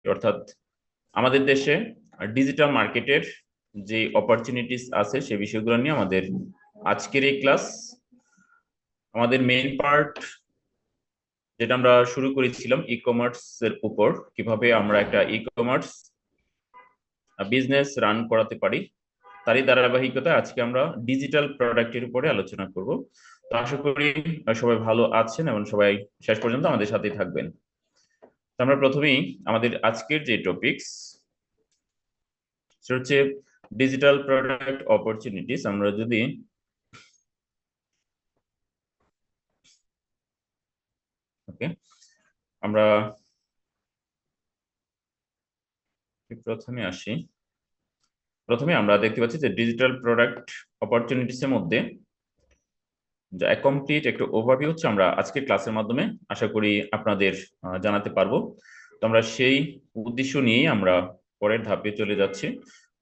অর্থাৎ আমাদের দেশে ডিজিটাল মার্কেটের যে অপরচুনিটিস আছে সে বিষয়গুলো নিয়ে আমাদের আজকের এই ক্লাস। আমাদের মেইন পার্ট যেটা আমরা শুরু করেছিলাম ই কমার্স এর উপর, কিভাবে আমরা একটা ই কমার্স বিজনেস রান করাতে পারি, তারই ধারাবাহিকতা আজকে আমরা ডিজিটাল প্রোডাক্টের উপরে আলোচনা করব। তো আশা করি সবাই ভালো আছেন এবং সবাই শেষ পর্যন্ত আমাদের সাথেই থাকবেন। তো আমরা প্রথমেই আমাদের আজকের যে টপিকস সেটা হচ্ছে ডিজিটাল প্রোডাক্ট অপরচুনিটিস। আমরা যদি ওকে আমরা প্রথমে আসি। প্রথমে আমরা দেখতে পাচ্ছি যে ডিজিটাল প্রোডাক্ট অপরচুনিটিস এর মধ্যে যা কমপ্লিট একটা ওভারভিউ হচ্ছে আমরা আজকের ক্লাসের মাধ্যমে আশা করি আপনাদের জানাতে পারবো। তো আমরা সেই উদ্দেশ্য নিয়েই আমরা পরের ধাপে চলে যাচ্ছি।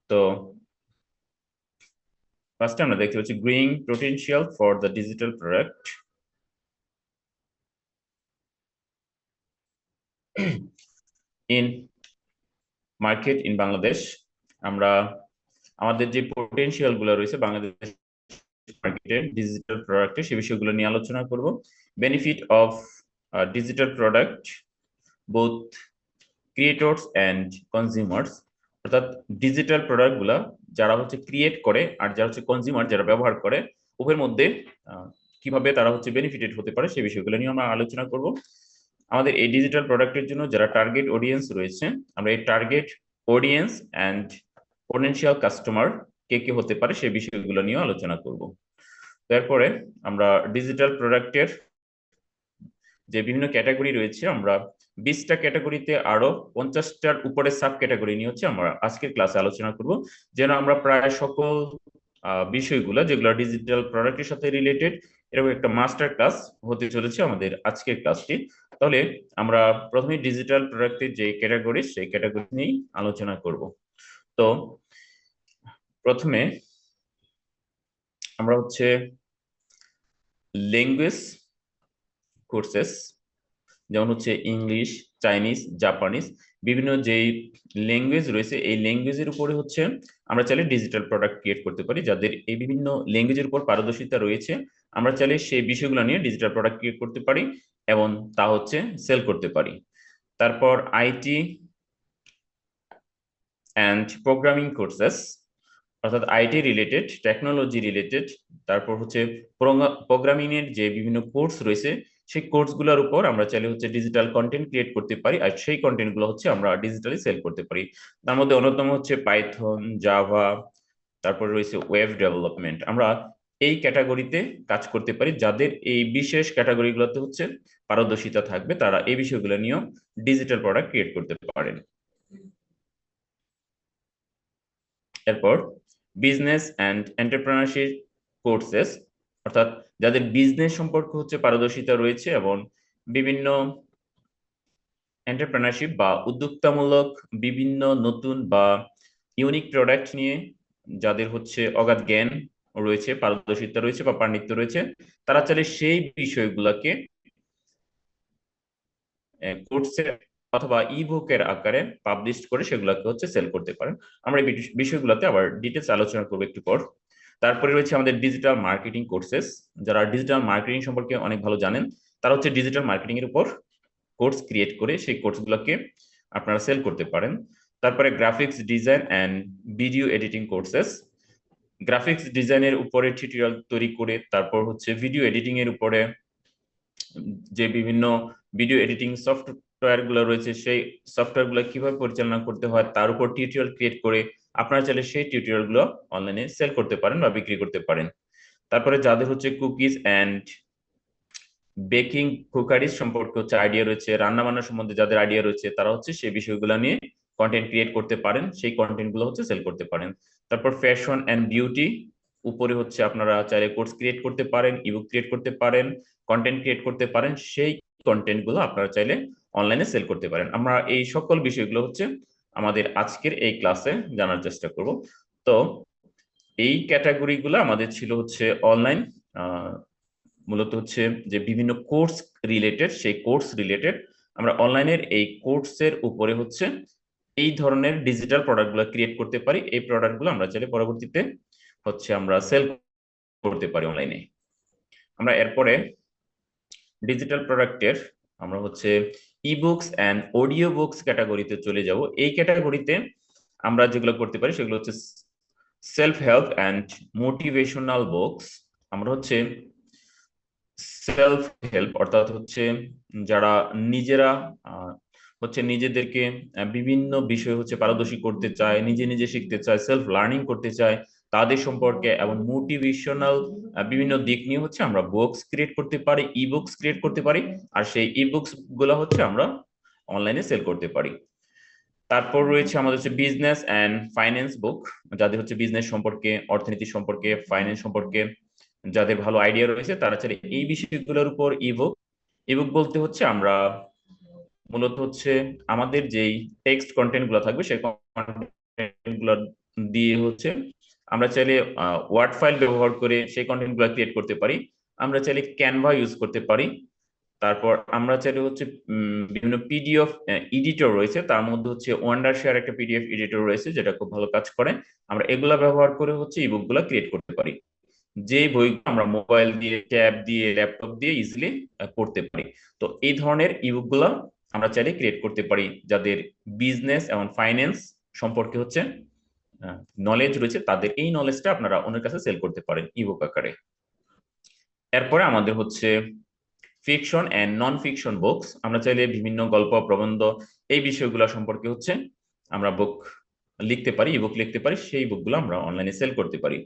তো ফার্স্টে আমরা দেখতে পাচ্ছি growing potential for the digital product in market in Bangladesh. আমরা আমাদের যে পোটেনশিয়াল গুলো রয়েছে বাংলাদেশ মার্কেটে ডিজিটাল প্রোডাক্টে সে বিষয়গুলো নিয়ে আলোচনা করব। Benefit of digital product both creators and consumers, অর্থাৎ ডিজিটাল প্রোডাক্ট গুলা যারা হচ্ছে ক্রিয়েট করে আর যারা হচ্ছে কনজিউমার যারা ব্যবহার করে উভয়ের মধ্যে কিভাবে তারা হচ্ছে বেনিফিটেড হতে পারে সেই বিষয়গুলো নিয়ে আমরা আলোচনা করব। আমাদের এই ডিজিটাল প্রোডাক্টের জন্য যারা টার্গেট অডিয়েন্স রয়েছে, আমরা এই target audience and potential customer কে কে হতে পারে সেই বিষয়গুলো নিয়ে আলোচনা করব। তারপরে আমরা ডিজিটাল প্রোডাক্টের যে বিভিন্ন ক্যাটাগরি রয়েছে, আমরা 20টা ক্যাটাগরিতে আরো 50টার উপরে সাব ক্যাটাগরি নিয়ে হচ্ছে আমরা আজকের ক্লাসে আলোচনা করব, যেন আমরা প্রায় সকল বিষয়গুলো যেগুলো ডিজিটাল প্রোডাক্টের সাথে রিলেটেড এরকম একটা মাস্টার ক্লাস হতে চলেছে আমাদের আজকের ক্লাসটি। তাহলে আমরা প্রথমে ডিজিটাল প্রোডাক্টের যে ক্যাটাগরি সেই ক্যাটাগরি নিয়েই আলোচনা করব। তো প্রথমে আমরা হচ্ছে ল্যাঙ্গুয়েজ কোর্সেস, যেমন হচ্ছে ইংলিশ, চাইনিজ, জাপানিজ, বিভিন্ন যেই ল্যাঙ্গুয়েজ রয়েছে এই ল্যাঙ্গুয়েজের উপরে হচ্ছে আমরা চাইলে ডিজিটাল প্রোডাক্ট ক্রিয়েট করতে পারি। যাদের এই বিভিন্ন ল্যাঙ্গুয়েজের উপর পারদর্শিতা রয়েছে আমরা চাইলে সেই বিষয়গুলো নিয়ে ডিজিটাল প্রোডাক্ট ক্রিয়েট করতে পারি এবং তা হচ্ছে সেল করতে পারি। তারপর আইটি অ্যান্ড প্রোগ্রামিং কোর্সেস, অর্থাৎ আইটি রিলেটেড, টেকনোলজি রিলেটেড, তারপর হচ্ছে প্রোগ্রামিং এর যে বিভিন্ন কোর্স রয়েছে সেই কোর্সগুলোর উপর আমরা চাইলে হচ্ছে ডিজিটাল কন্টেন্ট ক্রিয়েট করতে পারি আর সেই কন্টেন্ট গুলো হচ্ছে আমরা ডিজিটালি সেল করতে পারি। তার মধ্যে অন্যতম হচ্ছে পাইথন, জাভা, তারপর রয়েছে ওয়েব ডেভেলপমেন্ট। আমরা এই ক্যাটাগরিতে কাজ করতে পারি। যাদের এই বিশেষ ক্যাটাগরিগুলোতে হচ্ছে পারদর্শিতা থাকবে তারা এই বিষয়গুলো নিয়েও ডিজিটাল প্রোডাক্ট ক্রিয়েট করতে পারেন। এরপর বিজনেস অ্যান্ড এন্টারপ্রেনারশিপ কোর্সেস, অর্থাৎ যাদের বিজনেস সম্পর্কে হচ্ছে পারদর্শিতা রয়েছে এবং বিভিন্ন এন্টারপ্রেনারশিপ বা উদ্যোক্তামূলক বিভিন্ন নতুন বা ইউনিক প্রোডাক্ট নিয়ে যাদের হচ্ছে অগাধ জ্ঞান রয়েছে, পারদর্শিতা রয়েছে বা পাণ্ডিত্য রয়েছে, তারা চাইলে সেই বিষয়গুলোকে কোর্সে অথবা ইবুকের আকারে পাবলিশ করে সেগুলোকে হচ্ছে সেল করতে পারেন। আমরা এই বিষয়গুলোতে আবার ডিটেলস আলোচনা করবো একটু পর। তারপরে রয়েছে আমাদের ডিজিটাল মার্কেটিং কোর্সেস। যারা ডিজিটাল মার্কেটিং সম্পর্কে অনেক ভালো জানেন তারা হচ্ছে ডিজিটাল মার্কেটিং এর উপর কোর্স ক্রিয়েট করে সেই কোর্সগুলোকে আপনারা সেল করতে পারেন। তারপরে graphics design and video editing courses, graphics ডিজাইনের উপরে টিউটোরিয়াল তৈরি করে তারপর হচ্ছে ভিডিও এডিটিং এর উপরে যে বিভিন্ন ভিডিও এডিটিং সফটওয়্যার গুলো রয়েছে সেই সফটওয়্যার গুলো কিভাবে পরিচালনা করতে হয় তার উপর টিউটোরিয়াল ক্রিয়েট করে আপনারা চাইলে সেই টিউটোরিয়াল গুলো অনলাইনে সেল করতে পারেন বা বিক্রি করতে পারেন। তারপরে যাদের হচ্ছে কুকিজ অ্যান্ড বেকিং কুকারিজ সম্পর্কে হচ্ছে আইডিয়া রয়েছে, রান্না বান্না সম্বন্ধে যাদের আইডিয়া রয়েছে তারা হচ্ছে সেই বিষয়গুলো নিয়ে কন্টেন্ট ক্রিয়েট করতে পারেন, সেই কন্টেন্ট গুলো হচ্ছে সেল করতে পারেন। তারপর ফ্যাশন অ্যান্ড বিউটি উপরে হচ্ছে আপনারা চাইলে কোর্স ক্রিয়েট করতে পারেন, ইবুক ক্রিয়েট করতে পারেন, কন্টেন্ট ক্রিয়েট করতে পারেন, সেই কন্টেন্ট গুলো আপনারা চাইলে অনলাইনে সেল করতে পারেন। আমরা এই সকল বিষয়গুলো হচ্ছে আমাদের আজকের এই ক্লাসে জানার চেষ্টা করব। তো এই ক্যাটাগরি গুলো আমাদের ছিল হচ্ছে অনলাইন, মূলত হচ্ছে যে বিভিন্ন কোর্স রিলেটেড সেই কোর্স রিলেটেড আমরা অনলাইনের এই কোর্সের উপরে হচ্ছে এই ধরনের ডিজিটাল প্রোডাক্টগুলো ক্রিয়েট করতে পারি। এই প্রোডাক্টগুলো আমরা চাইলে পরবর্তীতে হচ্ছে আমরা সেল করতে পারি অনলাইনে। আমরা এরপরে ডিজিটাল প্রোডাক্টের আমরা হচ্ছে ইবুকস অ্যান্ড অডিও বুকস ক্যাটাগরিতে চলে যাব। এই ক্যাটাগরিতে আমরা যেগুলো করতে পারি সেগুলো হচ্ছে self help and motivational books. আমরা হচ্ছে সেলফ হেল্প অর্থাৎ হচ্ছে যারা নিজেরা হচ্ছে নিজেদেরকে বিভিন্ন বিষয় হচ্ছে পারদর্শী করতে চায়, নিজে নিজে শিখতে চায়, সেলফ লার্নিং করতে চায়, তাদের সম্পর্কে এবং মোটিভেশনাল বিভিন্ন দিক নিয়ে হচ্ছে আমরা বুকস ক্রিয়েট করতে পারি, ই বুকস ক্রিয়েট করতে পারি। আর সেই ই বুকস গুলো হচ্ছে আমরা অনলাইনে সেল করতে পারি। তারপর রয়েছে আমাদের হচ্ছে বিজনেস অ্যান্ড ফাইন্যান্স বুক, যাদের হচ্ছে বিজনেস সম্পর্কে, অর্থনীতি সম্পর্কে, ফাইন্যান্স সম্পর্কে যাদের ভালো আইডিয়া রয়েছে তারা চাইলে এই বিষয়গুলোর উপর ইবুক। ইবুক বলতে হচ্ছে আমরা মূলত হচ্ছে আমাদের যেই টেক্সট কন্টেন্ট গুলো থাকবে সেই কন্টেন্ট গুলো দিয়ে হচ্ছে আমরা চাইলে ওয়ার্ড ফাইল ব্যবহার করে সেই কন্টেন্ট গুলো ক্রিয়েট করতে পারি। আমরা চাইলে ক্যানভা ইউজ করতে পারি। তারপর আমরা চাইলে হচ্ছে বিভিন্ন পিডিএফ এডিটর রয়েছে, তার মধ্যে হচ্ছে ওয়ান্ডার শেয়ার একটা পিডিএফ এডিটর রয়েছে যেটা খুব ভালো কাজ করে। আমরা এগুলা ব্যবহার করে হচ্ছে ইবুক গুলা ক্রিয়েট করতে পারি, যে বইগুলো আমরা মোবাইল দিয়ে, ট্যাব দিয়ে, ল্যাপটপ দিয়ে ইজিলি পড়তে পারি। তো এই ধরনের ইবুক গুলা আমরা চাইলে ক্রিয়েট করতে পারি যাদের বিজনেস এবং ফাইন্যান্স সম্পর্কে হচ্ছে নলেজ রয়েছে, তাদের এই নলেজটা আপনারা অন্যের কাছে সেল করতে পারেন ইবুক আকারে। এরপরে আমাদের হচ্ছে fiction and non fiction books. আমরা চাইলে বিভিন্ন গল্প, প্রবন্ধ এই বিষয়গুলো সম্পর্কে হচ্ছে আমরা বুক লিখতে পারি, ইবুক লিখতে পারি, সেই বুকগুলো আমরা অনলাইনে সেল করতে পারি।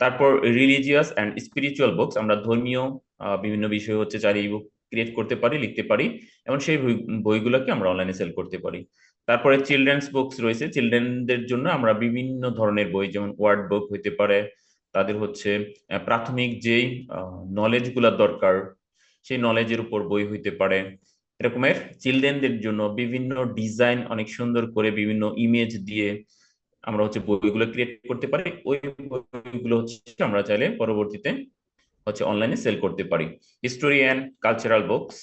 তারপর রিলিজিয়াস এন্ড স্পিরিচুয়াল বুকস, আমরা ধর্মীয় বিভিন্ন বিষয় হচ্ছে চাইলে ইবুক ক্রিয়েট করতে পারি, লিখতে পারি, এবং সেই বইগুলোকে আমরা অনলাইনে সেল করতে পারি। তারপরে চিলড্রেন্স বুকস রয়েছে, চিলড্রেনদের জন্য আমরা বিভিন্ন ধরনের বই, যেমন ওয়ার্ড বুক হইতে পারে, তাদের হচ্ছে প্রাথমিক যেই নলেজ গুলা দরকার সেই নলেজের উপর বই হইতে পারে। এরকমের চিলড্রেনদের জন্য বিভিন্ন ডিজাইন অনেক সুন্দর করে বিভিন্ন ইমেজ দিয়ে আমরা হচ্ছে বইগুলো ক্রিয়েট করতে পারি। ওই বইগুলো হচ্ছে আমরা চাইলে পরবর্তীতে হচ্ছে অনলাইনে সেল করতে পারি। হিস্টোরি অ্যান্ড কালচারাল বুকস,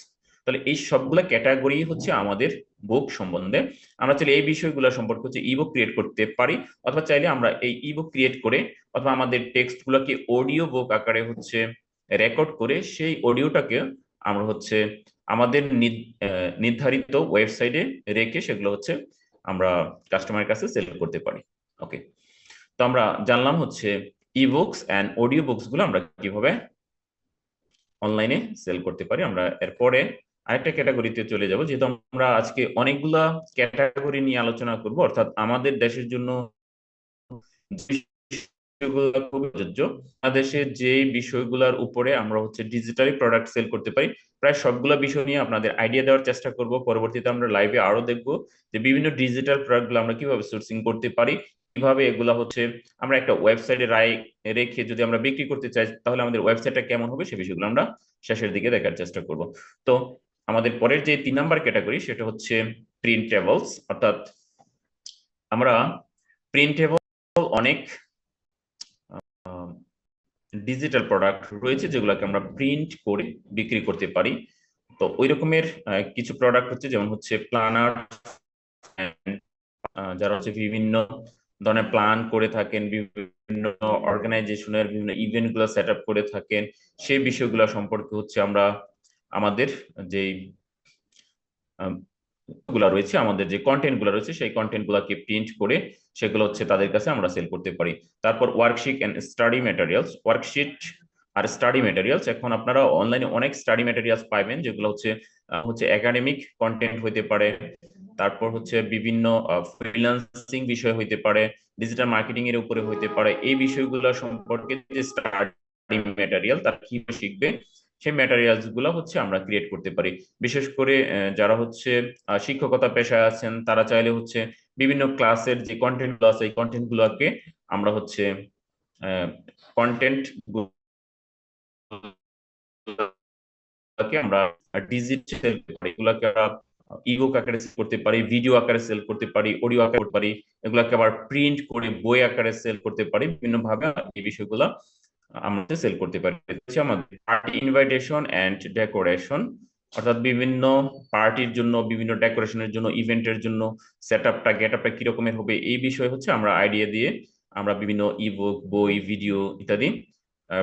তাহলে এই সবগুলো ক্যাটাগরি হচ্ছে আমাদের বুক সম্বন্ধে। আমরা চাইলে এই বিষয়গুলো সম্পর্কে হচ্ছে ইবুক ক্রিয়েট করতে পারি, অথবা চাইলে আমরা এই ইবুক ক্রিয়েট করে অথবা আমাদের টেক্সট গুলোকে অডিও বুক আকারে হচ্ছে রেকর্ড করে সেই অডিওটাকে আমরা হচ্ছে আমাদের নির্ধারিত ওয়েবসাইটে রেখে সেগুলো হচ্ছে আমরা কাস্টমারের কাছে সেল করতে পারি। ওকে, তো আমরা জানলাম হচ্ছে ইবুকস এন্ড অডিও বুকস গুলো আমরা কিভাবে অনলাইনে সেল করতে পারি। আমরা এরপরে আরেকটা ক্যাটাগরিতে চলে যাব, যেহেতু আমরা আজকে অনেকগুলা ক্যাটাগরি নিয়ে আলোচনা করব, অর্থাৎ আমাদের দেশের জন্য বাংলাদেশের যে বিষয়গুলোর উপরে আমরা হচ্ছে ডিজিটালি প্রোডাক্ট সেল করতে পারি, প্রায় সবগুলা বিষয় নিয়ে আপনাদের আইডিয়া দেওয়ার চেষ্টা করব। পরবর্তীতে আমরা লাইভে আরো দেখব যে বিভিন্ন ডিজিটাল প্রোডাক্টগুলো আমরা কিভাবে সোর্সিং করতে পারি, কিভাবে এগুলা হচ্ছে আমরা একটা ওয়েবসাইটে রেখে যদি আমরা বিক্রি করতে চাই তাহলে আমাদের ওয়েবসাইটটা কেমন হবে, সে বিষয়গুলো আমরা শেষের দিকে দেখার চেষ্টা করব। তো আমাদের পরের যে 3 নাম্বার ক্যাটাগরি সেটা হচ্ছে প্রিন্টেবলস, অর্থাৎ আমরা প্রিন্টেবল অনেক ডিজিটাল প্রোডাক্ট রয়েছে যেগুলোকে আমরা প্রিন্ট করে বিক্রি করতে পারি। তো ওই রকমের কিছু প্রোডাক্ট হচ্ছে, যেমন হচ্ছে প্ল্যানার, যারা হচ্ছে বিভিন্ন ধরনের প্ল্যান করে থাকেন, বিভিন্ন অর্গানাইজেশনের বিভিন্ন ইভেন্ট গুলো সেট আপ করে থাকেন, সেই বিষয়গুলো সম্পর্কে হচ্ছে আমরা আমাদের যেই গুলা রয়েছে, আমাদের যে কন্টেন্ট গুলো রয়েছে সেই কন্টেন্ট গুলাকে প্রিন্ট করে সেগুলো হচ্ছে তাদের কাছে আমরা সেল করতে পারি। তারপর worksheet and study materials, worksheet আর স্টাডি ম্যাটেরিয়ালস, এখন আপনারা অনলাইনে অনেক স্টাডি ম্যাটেরিয়ালস পাবেন যেগুলো হচ্ছে একাডেমিক কন্টেন্ট হইতে পারে, তারপর হচ্ছে বিভিন্ন ফ্রিল্যান্সিং বিষয় হইতে পারে, ডিজিটাল মার্কেটিং এর উপরে হইতে পারে। এই বিষয়গুলো সম্পর্কে যে স্টাডি ম্যাটেরিয়াল তারা কিভাবে শিখবে সেই ম্যাটেরিয়ালস গুলো হচ্ছে আমরা ক্রিয়েট করতে পারি। বিশেষ করে যারা হচ্ছে শিক্ষকতা পেশায় আছেন তারা চাইলে হচ্ছে বিভিন্ন ক্লাসের যে কন্টেন্ট গুলো আছে এই কন্টেন্ট গুলোকে আমরা হচ্ছে কন্টেন্ট আমরা ডিজিটাল এগুলাকে ইবুক আকারে সেল করতে পারি, ভিডিও আকারে সেল করতে পারি, অডিও আকারে করতে পারি, এগুলাকে আবার প্রিন্ট করে বই আকারে সেল করতে পারি। বিভিন্ন ভাবে এই বিষয়গুলো আমরা সেল করতে পারি। আমাদের ইনভাইটেশন এন্ড ডেকোরেশন, অর্থাৎ বিভিন্ন পার্টির জন্য, বিভিন্ন ডেকোরেশনের জন্য, ইভেন্টের জন্য সেটআপটা গেটআপটা কি রকমের হবে এই বিষয়ে হচ্ছে আমরা আইডিয়া দিয়ে আমরা বিভিন্ন ইবুক, বই, ভিডিও ইত্যাদি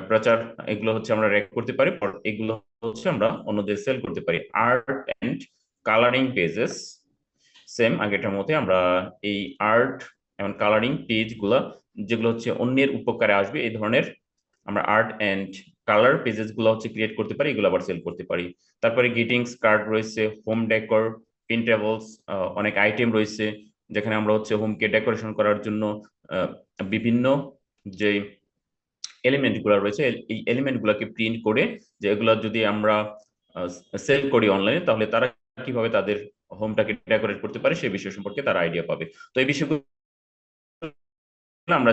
প্রচার এগুলো হচ্ছে আমরা রেকর্ড করতে পারি, এগুলো হচ্ছে আমরা অন্যদের সেল করতে পারি। Art and colouring pages, same আগেটার মধ্যে আমরা এই আর্ট এবং কালারিং পেজ গুলা যেগুলো হচ্ছে অন্যের উপকারে আসবে এই ধরনের আমরা আর্ট এন্ড কালার পেজেস গুলো হচ্ছে ক্রিয়েট করতে পারি, এগুলো আবার সেল করতে পারি। তারপরে গ্রিটিংস কার্ড রয়েছে, হোম ডেকোর, প্রিন্টেবলস, অনেক আইটেম রয়েছে যেখানে আমরা হচ্ছে হোমকে ডেকোরেশন করার জন্য বিভিন্ন যে এলিমেন্ট গুলো রয়েছে এই এলিমেন্ট গুলোকে প্রিন্ট করে যে এগুলো যদি আমরা সেল করি অনলাইনে তাহলে তারা কিভাবে তাদের হোমটাকে ডেকোরেট করতে পারে সেই বিষয় সম্পর্কে তারা আইডিয়া পাবে। তো এই বিষয়গুলো আমরা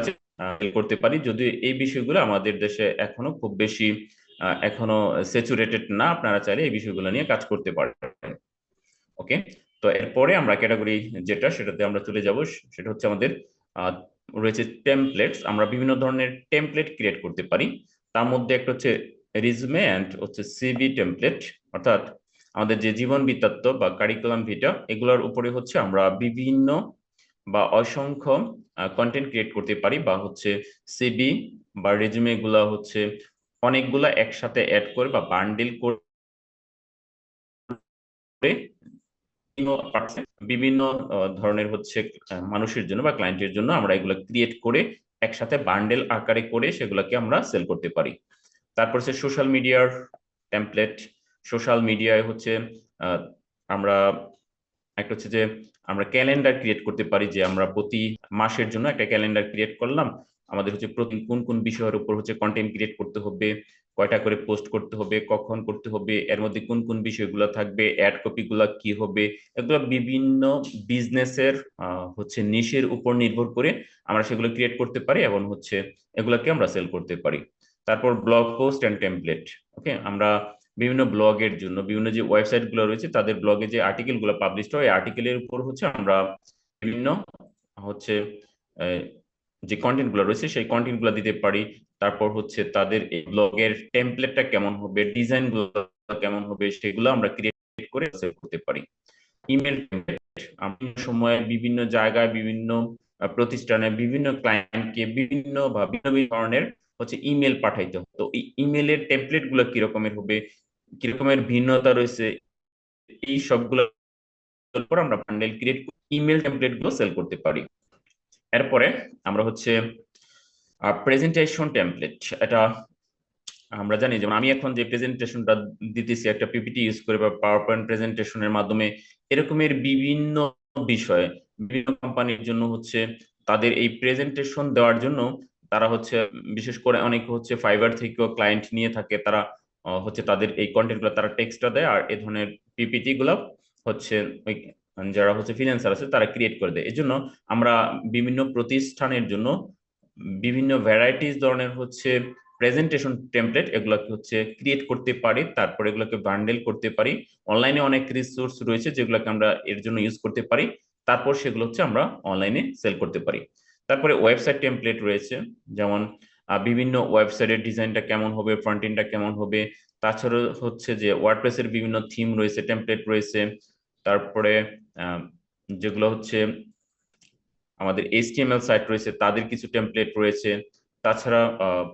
করতে পারি, যদিও এই বিষয়গুলো আমাদের দেশে এখনো খুব বেশি এখনো স্যাচুরেটেড না। আপনারা চাইলে এই বিষয়গুলো নিয়ে কাজ করতে পারেন। ওকে, তো এরপরে আমরা ক্যাটাগরি যেটা সেটাতে আমরা চলে যাব, সেটা হচ্ছে আমাদের রয়েছে টেমপ্লেটস। আমরা বিভিন্ন ধরনের টেমপ্লেট ক্রিয়েট করতে পারি। তার মধ্যে একটা হচ্ছে রিজুমে এন্ড হচ্ছে সিভি টেমপ্লেট, অর্থাৎ আমাদের যে জীবন বৃত্তান্ত বা কারিকুলাম ভিটা এগুলোর উপরে হচ্ছে আমরা বিভিন্ন বা অসংখ্য কন্টেন্ট ক্রিয়েট করতে পারি, বা হচ্ছে সিভি বা রেজুমে গুলা হচ্ছে অনেকগুলা একসাথে অ্যাড করে বা বান্ডিল করে বিভিন্ন ধরনের হচ্ছে মানুষের জন্য বা ক্লায়েন্টের জন্য আমরা এগুলো ক্রিয়েট করে একসাথে বান্ডেল আকারে করে সেগুলোকে আমরা সেল করতে পারি। তারপর হচ্ছে সোশ্যাল মিডিয়ার টেমপ্লেট। সোশ্যাল মিডিয়ায় হচ্ছে আমরা একটা হচ্ছে যে আমরা ক্যালেন্ডার ক্রিয়েট করতে পারি, যে আমরা প্রতি মাসের জন্য একটা ক্যালেন্ডার ক্রিয়েট করলাম, আমাদের হচ্ছে প্রতি কোন কোন বিষয়ের উপর হচ্ছে কন্টেন্ট ক্রিয়েট করতে হবে, কয়টা করে পোস্ট করতে হবে, কখন করতে হবে, এর মধ্যে কোন কোন বিষয়গুলো থাকবে, অ্যাড কপি গুলা কি হবে, এগুলো বিভিন্ন বিজনেসের হচ্ছে নিশের উপর নির্ভর করে আমরা সেগুলো ক্রিয়েট করতে পারি এবং হচ্ছে এগুলাকে আমরা সেল করতে পারি। তারপর ব্লগ পোস্ট এন্ড টেমপ্লেট। ওকে, আমরা বিভিন্ন ব্লগের জন্য বিভিন্ন যে ওয়েবসাইট গুলো রয়েছে তাদের ব্লগে যে আর্টিকেল গুলো পাবলিশ হয় আর্টিকেলের উপর হচ্ছে আমরা বিভিন্ন হচ্ছে যে কন্টেন্ট গুলো রয়েছে সেই কন্টেন্ট গুলো দিতে পারি। তারপর হচ্ছে তাদের এই ব্লগের টেমপ্লেটটা কেমন হবে, ডিজাইন গুলো কেমন হবে সেগুলো আমরা ক্রিয়েট করে সেল করতে পারি। ইমেল টেমপ্লেট, বিভিন্ন সময়ে বিভিন্ন জায়গায় বিভিন্ন প্রতিষ্ঠানে বিভিন্ন ক্লায়েন্টকে বিভিন্ন বা বিভিন্ন ধরনের হচ্ছে ইমেল পাঠাইতে হবে। তো এই ইমেলের টেমপ্লেট গুলো কিরকমের হবে, কিরকমের ভিন্নতা রয়েছে, এই সবগুলোর উপর আমরা বান্ডেল ক্রিয়েট ইমেল টেমপ্লেট গুলো সেল করতে পারি। এরপরে আমরা হচ্ছে প্রেজেন্টেশন টেমপ্লেট। এটা আমরা জানি, যেমন আমি এখন যে প্রেজেন্টেশনটা দিতেছি একটা পিপিটি ইউজ করে বা পাওয়ার পয়েন্ট প্রেজেন্টেশনের মাধ্যমে, এরকমের বিভিন্ন বিষয়ে বিভিন্ন কোম্পানির জন্য হচ্ছে তাদের এই প্রেজেন্টেশন দেওয়ার জন্য তারা হচ্ছে বিশেষ করে অনেক হচ্ছে ফাইবার থেকেও ক্লায়েন্ট নিয়ে থাকে, তারা হচ্ছে তাদের এই কন্টেন্ট গুলো তারা টেক্সটটা দেয় আর এই ধরনের পিপিটি গুলো হচ্ছে ওই যারা হচ্ছে ফ্রিল্যান্সার আছে তারা ক্রিয়েট করে দেয়। এই জন্য আমরা বিভিন্ন প্রতিষ্ঠানের জন্য বিভিন্ন ভ্যারাইটিস ধরনের হচ্ছে প্রেজেন্টেশন টেমপ্লেট এগুলোকে হচ্ছে ক্রিয়েট করতে পারি, তারপর এগুলোকে বান্ডেল করতে পারি। অনলাইনে অনেক রিসোর্স রয়েছে যেগুলোকে আমরা এর জন্য ইউজ করতে পারি, তারপর সেগুলো হচ্ছে আমরা অনলাইনে সেল করতে পারি। তারপরে ওয়েবসাইট টেমপ্লেট রয়েছে, যেমন বিভিন্ন ওয়েবসাইটের ডিজাইনটা কেমন হবে, ফ্রন্ট এন্ডটা কেমন হবে, তাছাড়া হচ্ছে যে ওয়ার্ডপ্রেসের বিভিন্ন থিম রয়েছে, টেমপ্লেট রয়েছে। তারপরে যেগুলো হচ্ছে আমাদের এইচটিএমএল সাইট রয়েছে তাদের কিছু টেমপ্লেট রয়েছে। তাছাড়া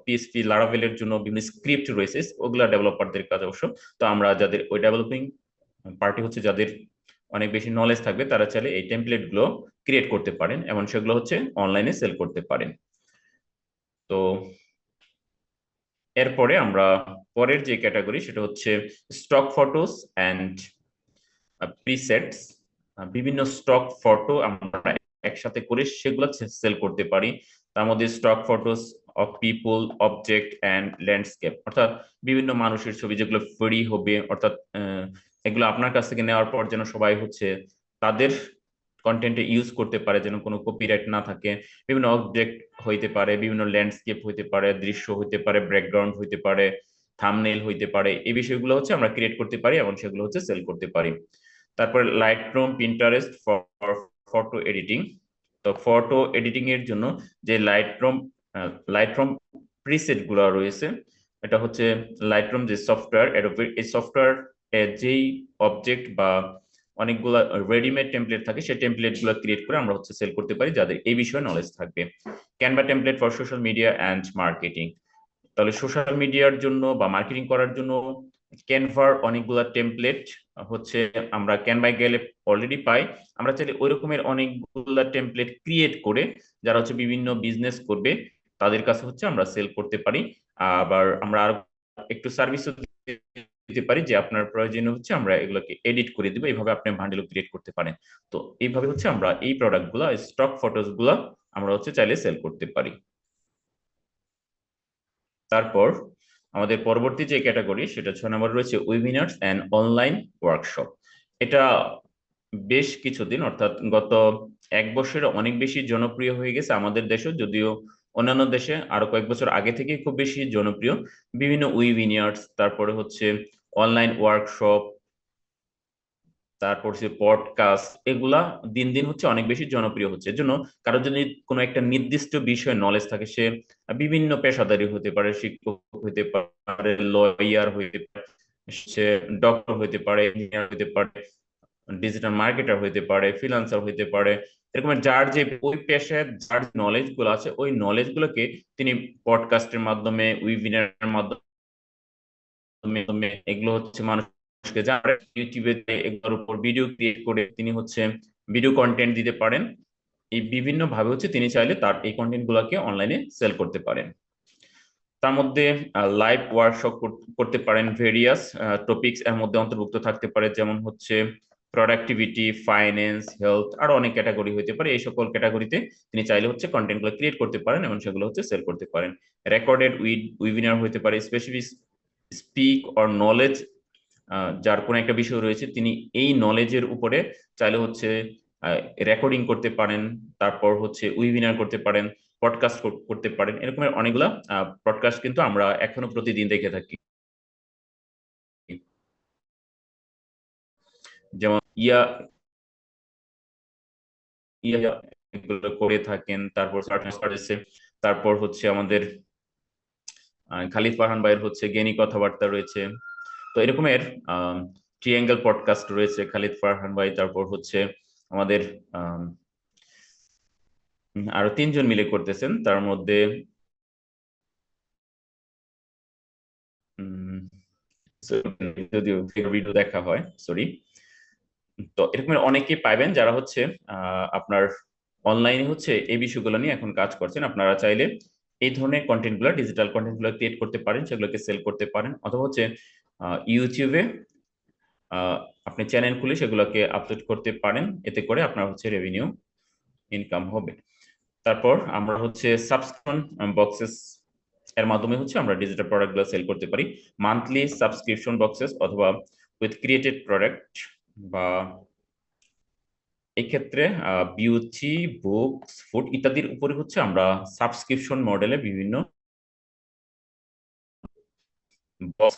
পিএসপি লারাভেলের জন্য বিভিন্ন স্ক্রিপ্ট রয়েছে, ওগুলা ডেভেলপারদের কাজ অবশ্য। তো আমরা যাদের ওই ডেভেলপিং পার্টি হচ্ছে যাদের অনেক বেশি নলেজ থাকবে তারা চাইলে এই টেমপ্লেট গুলো ক্রিয়েট করতে পারেন এবং সেগুলো হচ্ছে অনলাইনে সেল করতে পারেন। তো এরপরে আমরা পরের যে ক্যাটাগরি সেটা হচ্ছে স্টক ফটোস এন্ড প্রিসেটস। বিভিন্ন স্টক ফটো আমরা একসাথে করে সেগুলো সেল করতে পারি। তার মধ্যে stock photos of people, object and landscape, অর্থাৎ বিভিন্ন মানুষের ছবি যেগুলো ফ্রি হবে, অর্থাৎ এগুলো আপনার কাছ থেকে নেওয়ার পর যেন সবাই হচ্ছে তাদের কন্টেন্টে ইউজ করতে পারে, যেন কোনো কপিরাইট না থাকে। বিভিন্ন অবজেক্ট হইতে পারে, বিভিন্ন ল্যান্ডস্কেপ হইতে পারে, দৃশ্য হইতে পারে, ব্যাকগ্রাউন্ড হইতে পারে, থাম্বনেইল হইতে পারে, এই বিষয়গুলো হচ্ছে আমরা ক্রিয়েট করতে পারি এবং সেগুলো হচ্ছে সেল করতে পারি। তারপরে Lightroom, Pinterest for photo editing. তো ফটো এডিটিং এর জন্য যে লাইটরুম প্রিসেট গুলো রয়েছে, এটা হচ্ছে লাইটরুম যে সফটওয়্যার, অ্যাডোবির এই সফটওয়্যার যেই অবজেক্ট বা অনেকগুলা রেডিমেড টেমপ্লেট থাকে সেই টেমপ্লেট গুলো ক্রিয়েট করে আমরা হচ্ছে সেল করতে পারি যাদের এই বিষয়ে নলেজ থাকবে। Canva template for social media and marketing, তাহলে সোশ্যাল মিডিয়ার জন্য বা মার্কেটিং করার জন্য ক্যানভার অনেকগুলা টেমপ্লেট হচ্ছে আমরা ক্যানভায় গেলে অলরেডি পাই। আমরা চাইলে ওই রকমের অনেকগুলা টেমপ্লেট ক্রিয়েট করে যারা হচ্ছে বিভিন্ন বিজনেস করবে তাদের কাছে হচ্ছে আমরা সেল করতে পারি। আবার আমরা আর একটু সার্ভিসও দিতে পারি যে আপনার প্রয়োজনীয় হচ্ছে আমরা এগুলোকে এডিট করে দিব, এইভাবে আপনি বান্ডেলও ক্রিয়েট করতে পারেন। তো এইভাবে হচ্ছে আমরা এই প্রোডাক্ট গুলা, স্টক ফটোস গুলা আমরা হচ্ছে চাইলে সেল করতে পারি। তারপর আমাদের পরবর্তী যে ক্যাটাগরি সেটা 6 নম্বর রয়েছে ওয়েবিনার্স এন্ড অনলাইন ওয়ার্কশপ। এটা বেশ কিছুদিন অর্থাৎ গত 1 বছরে অনেক বেশি জনপ্রিয় হয়ে গেছে আমাদের দেশে, যদিও অন্যান্য দেশে আরো কয়েক বছর আগে থেকেই খুব বেশি জনপ্রিয়। বিভিন্ন ওয়েবিনার্স, তারপরে হচ্ছে অনলাইন ওয়ার্কশপ, তারপর হচ্ছে পডকাস্ট, এগুলা দিন দিন হচ্ছে অনেক বেশি জনপ্রিয় হচ্ছে। এজন্য কারো যদি কোনো একটা নির্দিষ্ট বিষয়ে নলেজ থাকে, সে বিভিন্ন পেশাদারি হতে পারে, শিক্ষক হতে পারে, লয়ার হতে পারে, সে ডক্টর হতে পারে, ইঞ্জিনিয়ার হতে পারে, ডিজিটাল মার্কেটার হতে পারে, ফ্রিল্যান্সার হতে পারে, এরকম যার যে ওই পেশায় যার নলেজ গুলো আছে ওই নলেজ গুলোকে তিনি পডকাস্টের মাধ্যমে, ওয়েবিনারের মাধ্যমে এগুলো হচ্ছে মানুষকে জানার, ইউটিউবে এগুলোর উপর ভিডিও ক্রিয়েট করে তিনি হচ্ছে ভিডিও কন্টেন্ট দিতে পারেন। এই বিভিন্ন ভাবে হচ্ছে তিনি চাইলে তার এই কন্টেন্ট গুলাকে অনলাইনে সেল করতে পারেন। তার মধ্যে লাইভ ওয়ার্কশপ করতে পারেন, ভেরিয়াস টপিকস এর মধ্যে অন্তর্ভুক্ত থাকতে পারে, যেমন হচ্ছে প্রোডাক্টিভিটি, ফাইন্যান্স, হেলথ, আরো অনেক ক্যাটাগরি হতে পারে। এই সকল ক্যাটাগরিতে তিনি চাইলে হচ্ছে কন্টেন্ট গুলো ক্রিয়েট করতে পারেন এবং সেগুলো হচ্ছে সেল করতে পারেন। রেকর্ডেড ওয়েবিনার হতে পারে, স্পেসিফিক স্পিক অর নলেজ, যার কোনো একটা বিষয় রয়েছে তিনি এই নলেজের উপরে চাইলে হচ্ছে রেকর্ডিং করতে পারেন, তারপর হচ্ছে ওয়েবিনার করতে পারেন, পডকাস্ট করতে পারেন। এরকমের অনেকগুলা পডকাস্ট কিন্তু আমরা এখনো প্রতিদিন দেখে থাকি, যেমন ইয়া ইয়া এগুলো করে থাকেন। তারপর তারপর হচ্ছে আমাদের খালিদ ফারহান ভাইয়ের হচ্ছে জ্ঞানী কথাবার্তা রয়েছে। তো এরকমের ট্রিঅ্যাঙ্গেল পডকাস্ট রয়েছে খালিদ ফারহান ভাই, তারপর হচ্ছে আমাদের আরো 3 জন মিলে করতেছেন, তার মধ্যে যদিও ভিডিও দেখা হয়, সরি। তো এরকম অনেকেই পাইবেন যারা হচ্ছে আপনার অনলাইনে হচ্ছে এই বিষয়গুলো নিয়ে এখন কাজ করছেন। আপনারা চাইলে এই ধরনের কন্টেন্ট গুলো, ডিজিটাল কন্টেন্ট গুলো ক্রিয়েট করতে পারেন, সেগুলোকে সেল করতে পারেন, অথবা হচ্ছে ইউটিউবে আপনি চ্যানেল খুলে সেগুলোকে আপলোড করতে পারেন, এতে করে আপনার হচ্ছে রেভিনিউ ইনকাম হবে। তারপর আমরা হচ্ছে সাবস্ক্রিপশন বক্সেস এর মাধ্যমে হচ্ছে আমরা ডিজিটাল প্রোডাক্ট গুলো সেল করতে পারি। মান্থলি সাবস্ক্রিপশন বক্সেস অথবা উইথ ক্রিয়েটেড প্রোডাক্ট, বা এক্ষেত্রে বিউটি, বুকস, ফুড ইত্যাদির উপরে হচ্ছে আমরা সাবস্ক্রিপশন মডেলে বিভিন্ন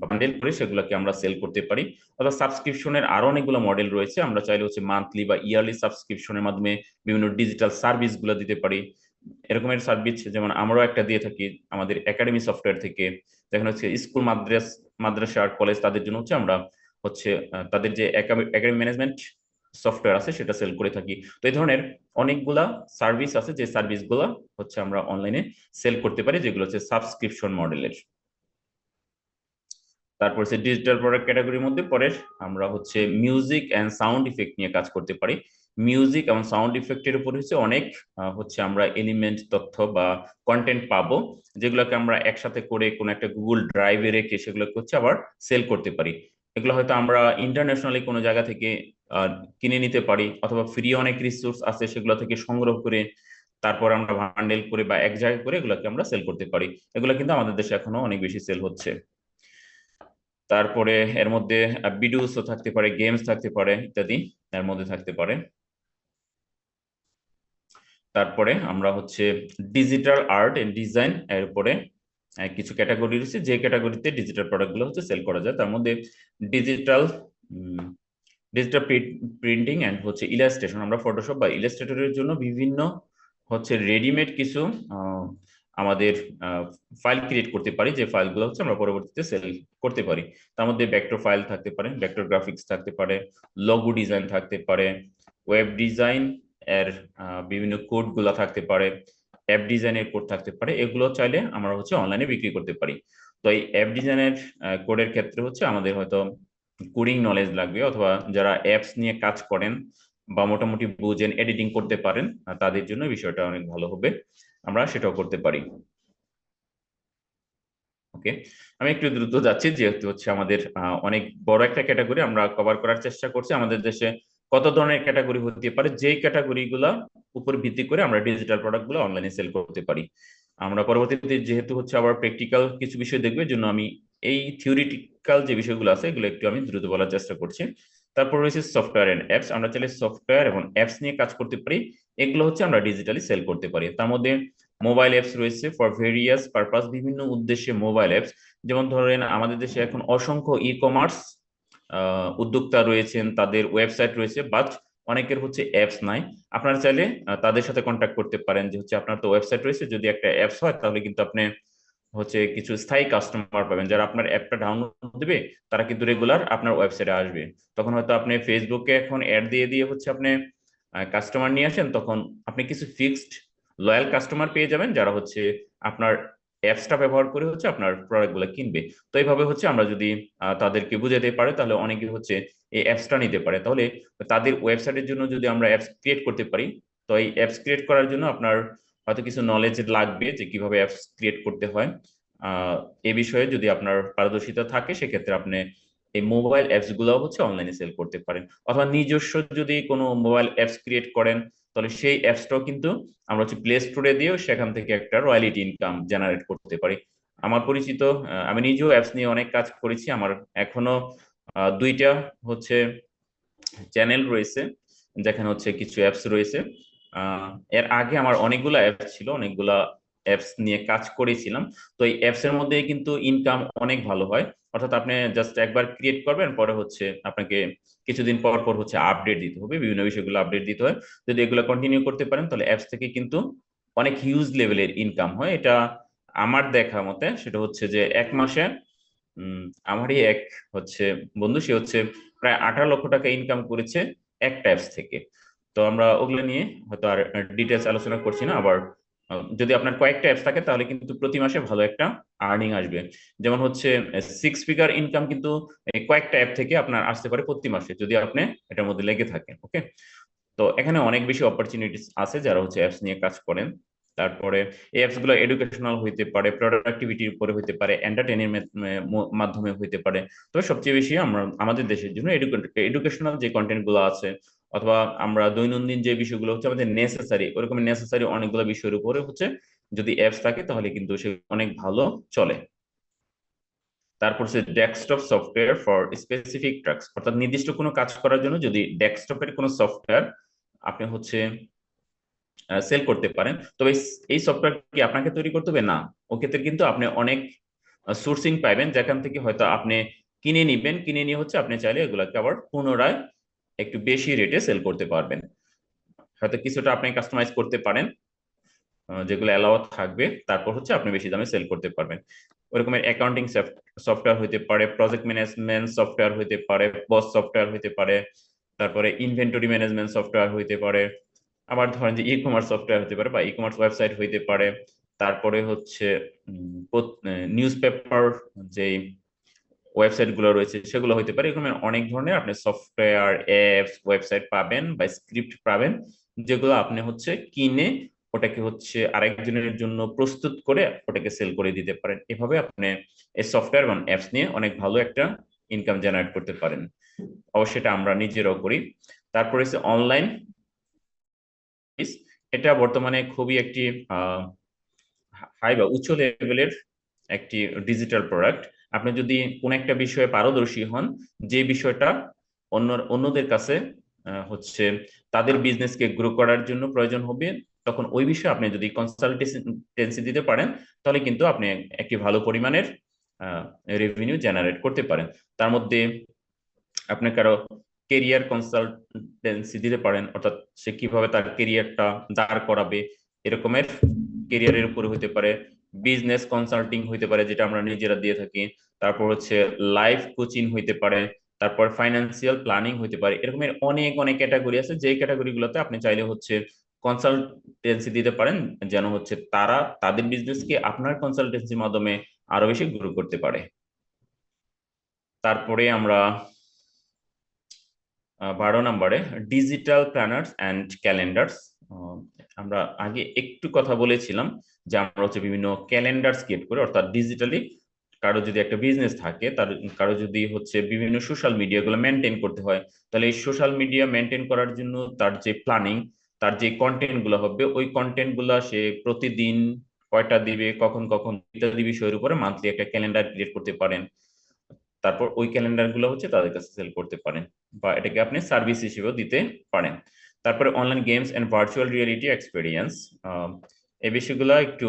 বান্ডেল করে সেগুলোকে আমরা সেল করতে পারি। অথবা সাবস্ক্রিপশনের আরো অনেকগুলো মডেল রয়েছে, আমরা চাইলে হচ্ছে মান্থলি বা ইয়ারলি সাবস্ক্রিপশনের মাধ্যমে বিভিন্ন ডিজিটাল সার্ভিস গুলো দিতে পারি। এরকমের সার্ভিস যেমন আমরাও একটা দিয়ে থাকি আমাদের একাডেমি সফটওয়্যার থেকে, যেখানে হচ্ছে স্কুল, মাদ্রাসা আর কলেজ তাদের জন্য হচ্ছে আমরা হচ্ছে তাদের যে একাডেমি ম্যানেজমেন্ট সফটওয়্যার আছে সেটা সেল করে থাকি। তো এই ধরনের অনেকগুলা সার্ভিস আছে যে সার্ভিসগুলো হচ্ছে আমরা অনলাইনে সেল করতে পারি, যেগুলো হচ্ছে সাবস্ক্রিপশন মডেলের। তারপর হচ্ছে ডিজিটাল প্রোডাক্ট ক্যাটাগরির মধ্যে পরে আমরা হচ্ছে মিউজিক এন্ড সাউন্ড ইফেক্ট নিয়ে কাজ করতে পারি। মিউজিক এবং সাউন্ড ইফেক্টের উপর হচ্ছে অনেক হচ্ছে আমরা এলিমেন্ট, তথ্য বা কন্টেন্ট পাবো, যেগুলোকে আমরা একসাথে করে কোনো একটা গুগল ড্রাইভে রেখে সেগুলোকে হচ্ছে আবার সেল করতে পারি। এগুলো হয়তো আমরা ইন্টারন্যাশনালি কোনো জায়গা থেকে কিনে নিতে পারি, অথবা ফ্রি অনেক রিসোর্স আছে সেগুলো থেকে সংগ্রহ করে তারপর আমরা বান্ডেল করে বা এক জায়গায় করে এগুলোকে আমরা সেল করতে পারি। এগুলো কিন্তু আমাদের দেশে এখনো অনেক বেশি সেল হচ্ছে। তারপরে এর মধ্যে ভিডিওসও থাকতে পারে, গেমস থাকতে পারে, ইত্যাদি এর মধ্যে থাকতে পারে। তারপরে আমরা হচ্ছে ডিজিটাল আর্ট এন্ড ডিজাইন এর উপরে কিছু ক্যাটাগরি রয়েছে, যে ক্যাটাগরিতে ডিজিটাল প্রোডাক্ট গুলো হচ্ছে সেল করা যায়। তার মধ্যে ডিজিটাল ডিজিটাল প্রিন্টিং এন্ড হচ্ছে ইলাস্ট্রেশন। আমরা ফটোশপ বা ইলাস্ট্রেটরের জন্য বিভিন্ন হচ্ছে রেডিমেড কিছু আমাদের ফাইল ক্রিয়েট করতে পারি, যে ফাইলগুলো হচ্ছে আমরা পরবর্তীতে সেল করতে পারি। তার মধ্যে ভেক্টর ফাইল থাকতে পারে, ভেক্টর গ্রাফিক্স থাকতে পারে, লোগো ডিজাইন থাকতে পারে, ওয়েব ডিজাইন এর বিভিন্ন কোড গুলা থাকতে পারে, অ্যাপ ডিজাইনের কোড থাকতে পারে। এগুলো চাইলে আমরা হচ্ছে অনলাইনে বিক্রি করতে পারি। তো এই অ্যাপ ডিজাইনের কোডের ক্ষেত্রে হচ্ছে আমাদের হয়তো কোডিং নলেজ লাগবে, অথবা যারা অ্যাপস নিয়ে কাজ করেন বা মোটামুটি বুঝেন, এডিটিং করতে পারেন, তাদের জন্য বিষয়টা অনেক ভালো হবে, আমরা সেটাও করতে পারি। ওকে, আমি একটু দ্রুত যাচ্ছি যেহেতু হচ্ছে আমাদের অনেক বড় একটা ক্যাটাগরি আমরা কভার করার চেষ্টা করছি। আমাদের দেশে কত ধরনের ক্যাটাগরি হতে পারে, যেই ক্যাটাগরি গুলা উপর ভিত্তি করে আমরা ডিজিটাল প্রোডাক্ট গুলো অনলাইনে সেল করতে পারি। আমরা পরবর্তীতে যেহেতু হচ্ছে আবার প্র্যাকটিক্যাল কিছু বিষয় দেখবে, জন্য আমি এই থিওরিটিক্যাল যে বিষয়গুলো আছে এগুলো একটু আমি দ্রুত বলার চেষ্টা করছি। তারপর রয়েছে সফটওয়্যার এন্ড অ্যাপস। আমরা চাইলে সফটওয়্যার এবং অ্যাপস নিয়ে কাজ করতে পারি, এগুলো হচ্ছে আমরা ডিজিটালি সেল করতে পারি। তার মধ্যে মোবাইল অ্যাপস রয়েছে ফর ভেরিয়াস পারপাস, বিভিন্ন উদ্দেশ্যে মোবাইল অ্যাপস। যেমন ধরেন আমাদের দেশে এখন অসংখ্য ই কমার্স উদ্যোক্তা রয়েছেন, তাদের ওয়েবসাইট রয়েছে, বাট অনেকের হচ্ছে অ্যাপস নাই। আপনারা চাইলে তাদের সাথে কন্ট্যাক্ট করতে পারেন যে হচ্ছে আপনার তো ওয়েবসাইট রয়েছে, যদি একটা অ্যাপস হয় তাহলে কিন্তু আপনি হচ্ছে কিছু স্থায়ী কাস্টমার পাবেন, যারা আপনার অ্যাপটা ডাউনলোড দিবে তারা কিন্তু রেগুলার আপনার ওয়েবসাইটে আসবে। তখন হয়তো আপনি ফেসবুকে এখন অ্যাড দিয়ে দিয়ে হচ্ছে আপনি কাস্টমার নিয়ে আসেন, তখন আপনি কিছু ফিক্সড লয়াল কাস্টমার পেয়ে যাবেন, যারা হচ্ছে আপনার অ্যাপসটা ব্যবহার করে হচ্ছে আপনার প্রোডাক্টগুলো কিনবে। তো এইভাবে হচ্ছে আমরা যদি তাদেরকে বুঝাতে পারে, তাহলে অনেকে হচ্ছে এই অ্যাপসটা নিতে পারে। তাহলে তাদের ওয়েবসাইটের জন্য যদি আমরা অ্যাপস ক্রিয়েট করতে পারি, তো এই অ্যাপস ক্রিয়েট করার জন্য আপনার হয়তো কিছু নলেজ লাগবে যে কিভাবে অ্যাপস ক্রিয়েট করতে হয়। এই বিষয়ে যদি আপনার পারদর্শিতা থাকে, সেক্ষেত্রে আপনি এই মোবাইল অ্যাপস গুলো হচ্ছে অনলাইনে সেল করতে পারেন। অথবা নিজস্ব যদি কোনো মোবাইল অ্যাপস ক্রিয়েট করেন, তাহলে সেই অ্যাপসটাও কিন্তু আমরা হচ্ছে প্লে স্টোরে দিয়েও সেখান থেকে একটা রয়্যালিটি ইনকাম জেনারেট করতে পারি। আমার পরিচিত, আমি নিজেও অ্যাপস নিয়ে অনেক কাজ করেছি। আমার এখনো দুইটা হচ্ছে চ্যানেল রয়েছে, যেখানে হচ্ছে কিছু অ্যাপস রয়েছে। এর আগে আমার অনেকগুলা অ্যাপস ছিল, অনেকগুলা অ্যাপস নিয়ে কাজ করেছিলাম। তো এই অ্যাপস এর মধ্যে কিন্তু ইনকাম অনেক ভালো হয়। অর্থাৎ আপনি জাস্ট একবার ক্রিয়েট করবেন, পরে হচ্ছে আপনাকে কিছুদিন পর পর হচ্ছে আপডেট দিতে হবে, বিভিন্ন বিষয়গুলো আপডেট দিতে হয়। যদি এগুলো কন্টিনিউ করতে পারেন, তাহলে অ্যাপস থেকে কিন্তু অনেক হিউজ লেভেলের ইনকাম হয়। এটা আমার দেখা মতে সেটা হচ্ছে যে এক মাসে আমারই এক হচ্ছে বন্ধু, সে হচ্ছে প্রায় 18 লক্ষ টাকা ইনকাম করেছে একটা অ্যাপস থেকে। তো আমরা ওগুলো নিয়ে হয়তো আর ডিটেলস আলোচনা করছি না। আবার যদি আপনার কয়েকটা অ্যাপস থাকে, তাহলে কিন্তু প্রতি মাসে ভালো একটা আর্নিং আসবে। যেমন হচ্ছে 6 ফিগার ইনকাম কিন্তু এই কয়েকটা অ্যাপ থেকে আপনার আসতে পারে প্রতি মাসে, যদি আপনি এটার মধ্যে লেগে থাকেন। ওকে, তো এখানে অনেক বেশি অপরচুনিটিস আছে যারা হচ্ছে অ্যাপস নিয়ে কাজ করেন। তারপরে এই অ্যাপস গুলো এডুকেশনাল হইতে পারে, প্রোডাক্টিভিটির উপরে হইতে পারে, এন্টারটেইনমেন্ট মাধ্যমে হইতে পারে। তবে সবচেয়ে বেশি আমরা আমাদের দেশের জন্য এডুকেশনাল যে কন্টেন্ট গুলো আছে, অথবা আমরা দৈনন্দিন যে বিষয়গুলো হচ্ছে আমাদের নেসেসারি, ওরকম নেসেসারি অনেকগুলো বিষয়ের উপরে হচ্ছে যদি অ্যাপস থাকে, তাহলে কিন্তু সে অনেক ভালো চলে। তারপর হচ্ছে desktop software for specific task, অর্থাৎ নির্দিষ্ট কোনো কাজ করার জন্য যদি ডেস্কটপের কোনো সফটওয়্যার আপনি হচ্ছে সেল করতে পারেন। তবে এই সফটওয়্যার কি আপনাকে তৈরি করতে হবে? না, ওক্ষেত্রে কিন্তু আপনি অনেক সোর্সিং পাইবেন, যেখান থেকে হয়তো আপনি কিনে নিবেন, কিনে নিয়ে হচ্ছে আপনি চাইলে এগুলাকে আবার পুনরায় একটু বেশি রেটে সেল করতে পারবেন। হয়তো কিছুটা আপনি কাস্টমাইজ করতে পারেন, যেগুলো অ্যালাউ থাকবে, তারপর হচ্ছে আপনি বেশি দামে সেল করতে পারবেন। ওরকমের অ্যাকাউন্টিং সফটওয়্যার হইতে পারে, প্রজেক্ট ম্যানেজমেন্ট সফটওয়্যার হইতে পারে, বস সফটওয়্যার হইতে পারে, তারপরে ইনভেন্টরি ম্যানেজমেন্ট সফটওয়্যার হইতে পারে, আবার ধরেন যে ই কমার্স সফটওয়্যার হতে পারে বা ই কমার্স ওয়েবসাইট হইতে পারে। তারপরে হচ্ছে নিউজ পেপার যে ওয়েবসাইট গুলো রয়েছে সেগুলো হইতে পারে। এরকম অনেক ধরনের আপনি সফটওয়্যার, অ্যাপস, ওয়েবসাইট পাবেন বা স্ক্রিপ্ট পাবেন, যেগুলো আপনি হচ্ছে কিনে ওটাকে হচ্ছে আরেকজনের জন্য প্রস্তুত করে ওটাকে সেল করে দিতে পারেন। এভাবে আপনি এই সফটওয়্যার এবং অ্যাপস নিয়ে অনেক ভালো একটা ইনকাম জেনারেট করতে পারেন। অবশ্যই এটা আমরা নিজেরাও করি। তারপরে হচ্ছে অনলাইন, এটা বর্তমানে খুবই একটি হাই বা উচ্চ লেভেলের একটি ডিজিটাল প্রোডাক্ট। আপনি যদি কোন একটা বিষয়ে পারদর্শী হন, যে বিষয়টা অন্যদের কাছে হচ্ছে তাদের বিজনেসকে গ্রো করার জন্য প্রয়োজন হবে, তখন ওই বিষয়ে আপনি যদি কনসালটেন্সি দিতে পারেন, তাহলে কিন্তু আপনি একটি ভালো পরিমাণের রেভিনিউ জেনারেট করতে পারেন। তার মধ্যে আপনি কারো কেরিয়ার কনসালটেন্সি দিতে পারেন, অর্থাৎ সে কিভাবে তার কেরিয়ারটা দাঁড় করাবে, এরকমের কেরিয়ারের উপরে হতে পারে, বিজনেস কনসাল্টিং হইতে পারে যেটা আমরা নিজেরা দিয়ে থাকি, তারপর হচ্ছে লাইফ কোচিং হইতে পারে, তারপর ফাইন্যান্সিয়াল প্ল্যানিং হইতে পারে। এরকমের অনেক অনেক ক্যাটাগরি আছে, যে ক্যাটাগরি গুলোতে আপনি চাইলে হচ্ছে কনসালটেন্সি দিতে পারেন, যেন হচ্ছে তারা তাদের বিজনেসকে আপনার কনসালটেন্সির মাধ্যমে আরো বেশি গ্রো করতে পারে। তারপরে আমরা 12 নম্বরে ডিজিটাল প্ল্যানার্স অ্যান্ড ক্যালেন্ডার্স। আমরা আগে একটু কথা বলেছিলাম যে আমরা হচ্ছে বিভিন্ন ক্যালেন্ডার্স ক্রিয়েট করে, অর্থাৎ ডিজিটালি কারো যদি একটা বিজনেস থাকে, তার কারো যদি হচ্ছে বিভিন্ন সোশ্যাল মিডিয়া গুলো মেনটেন করতে হয়, তাহলে এই সোশ্যাল মিডিয়া মেনটেন করার জন্য তার যে প্ল্যানিং, তার যে কন্টেন্ট গুলো হবে, ওই কন্টেন্ট গুলা সে প্রতিদিন কয়টা দিবে, কখন কখন ইত্যাদি বিষয়ের উপরে মান্থলি একটা ক্যালেন্ডার ক্রিয়েট করতে পারেন। তারপর ওই ক্যালেন্ডার গুলো হচ্ছে তাদের কাছে সেল করতে পারেন, বা এটাকে আপনি সার্ভিস হিসেবেও দিতে পারেন। তারপরে online games and virtual reality experience, এই বিষয়গুলো একটু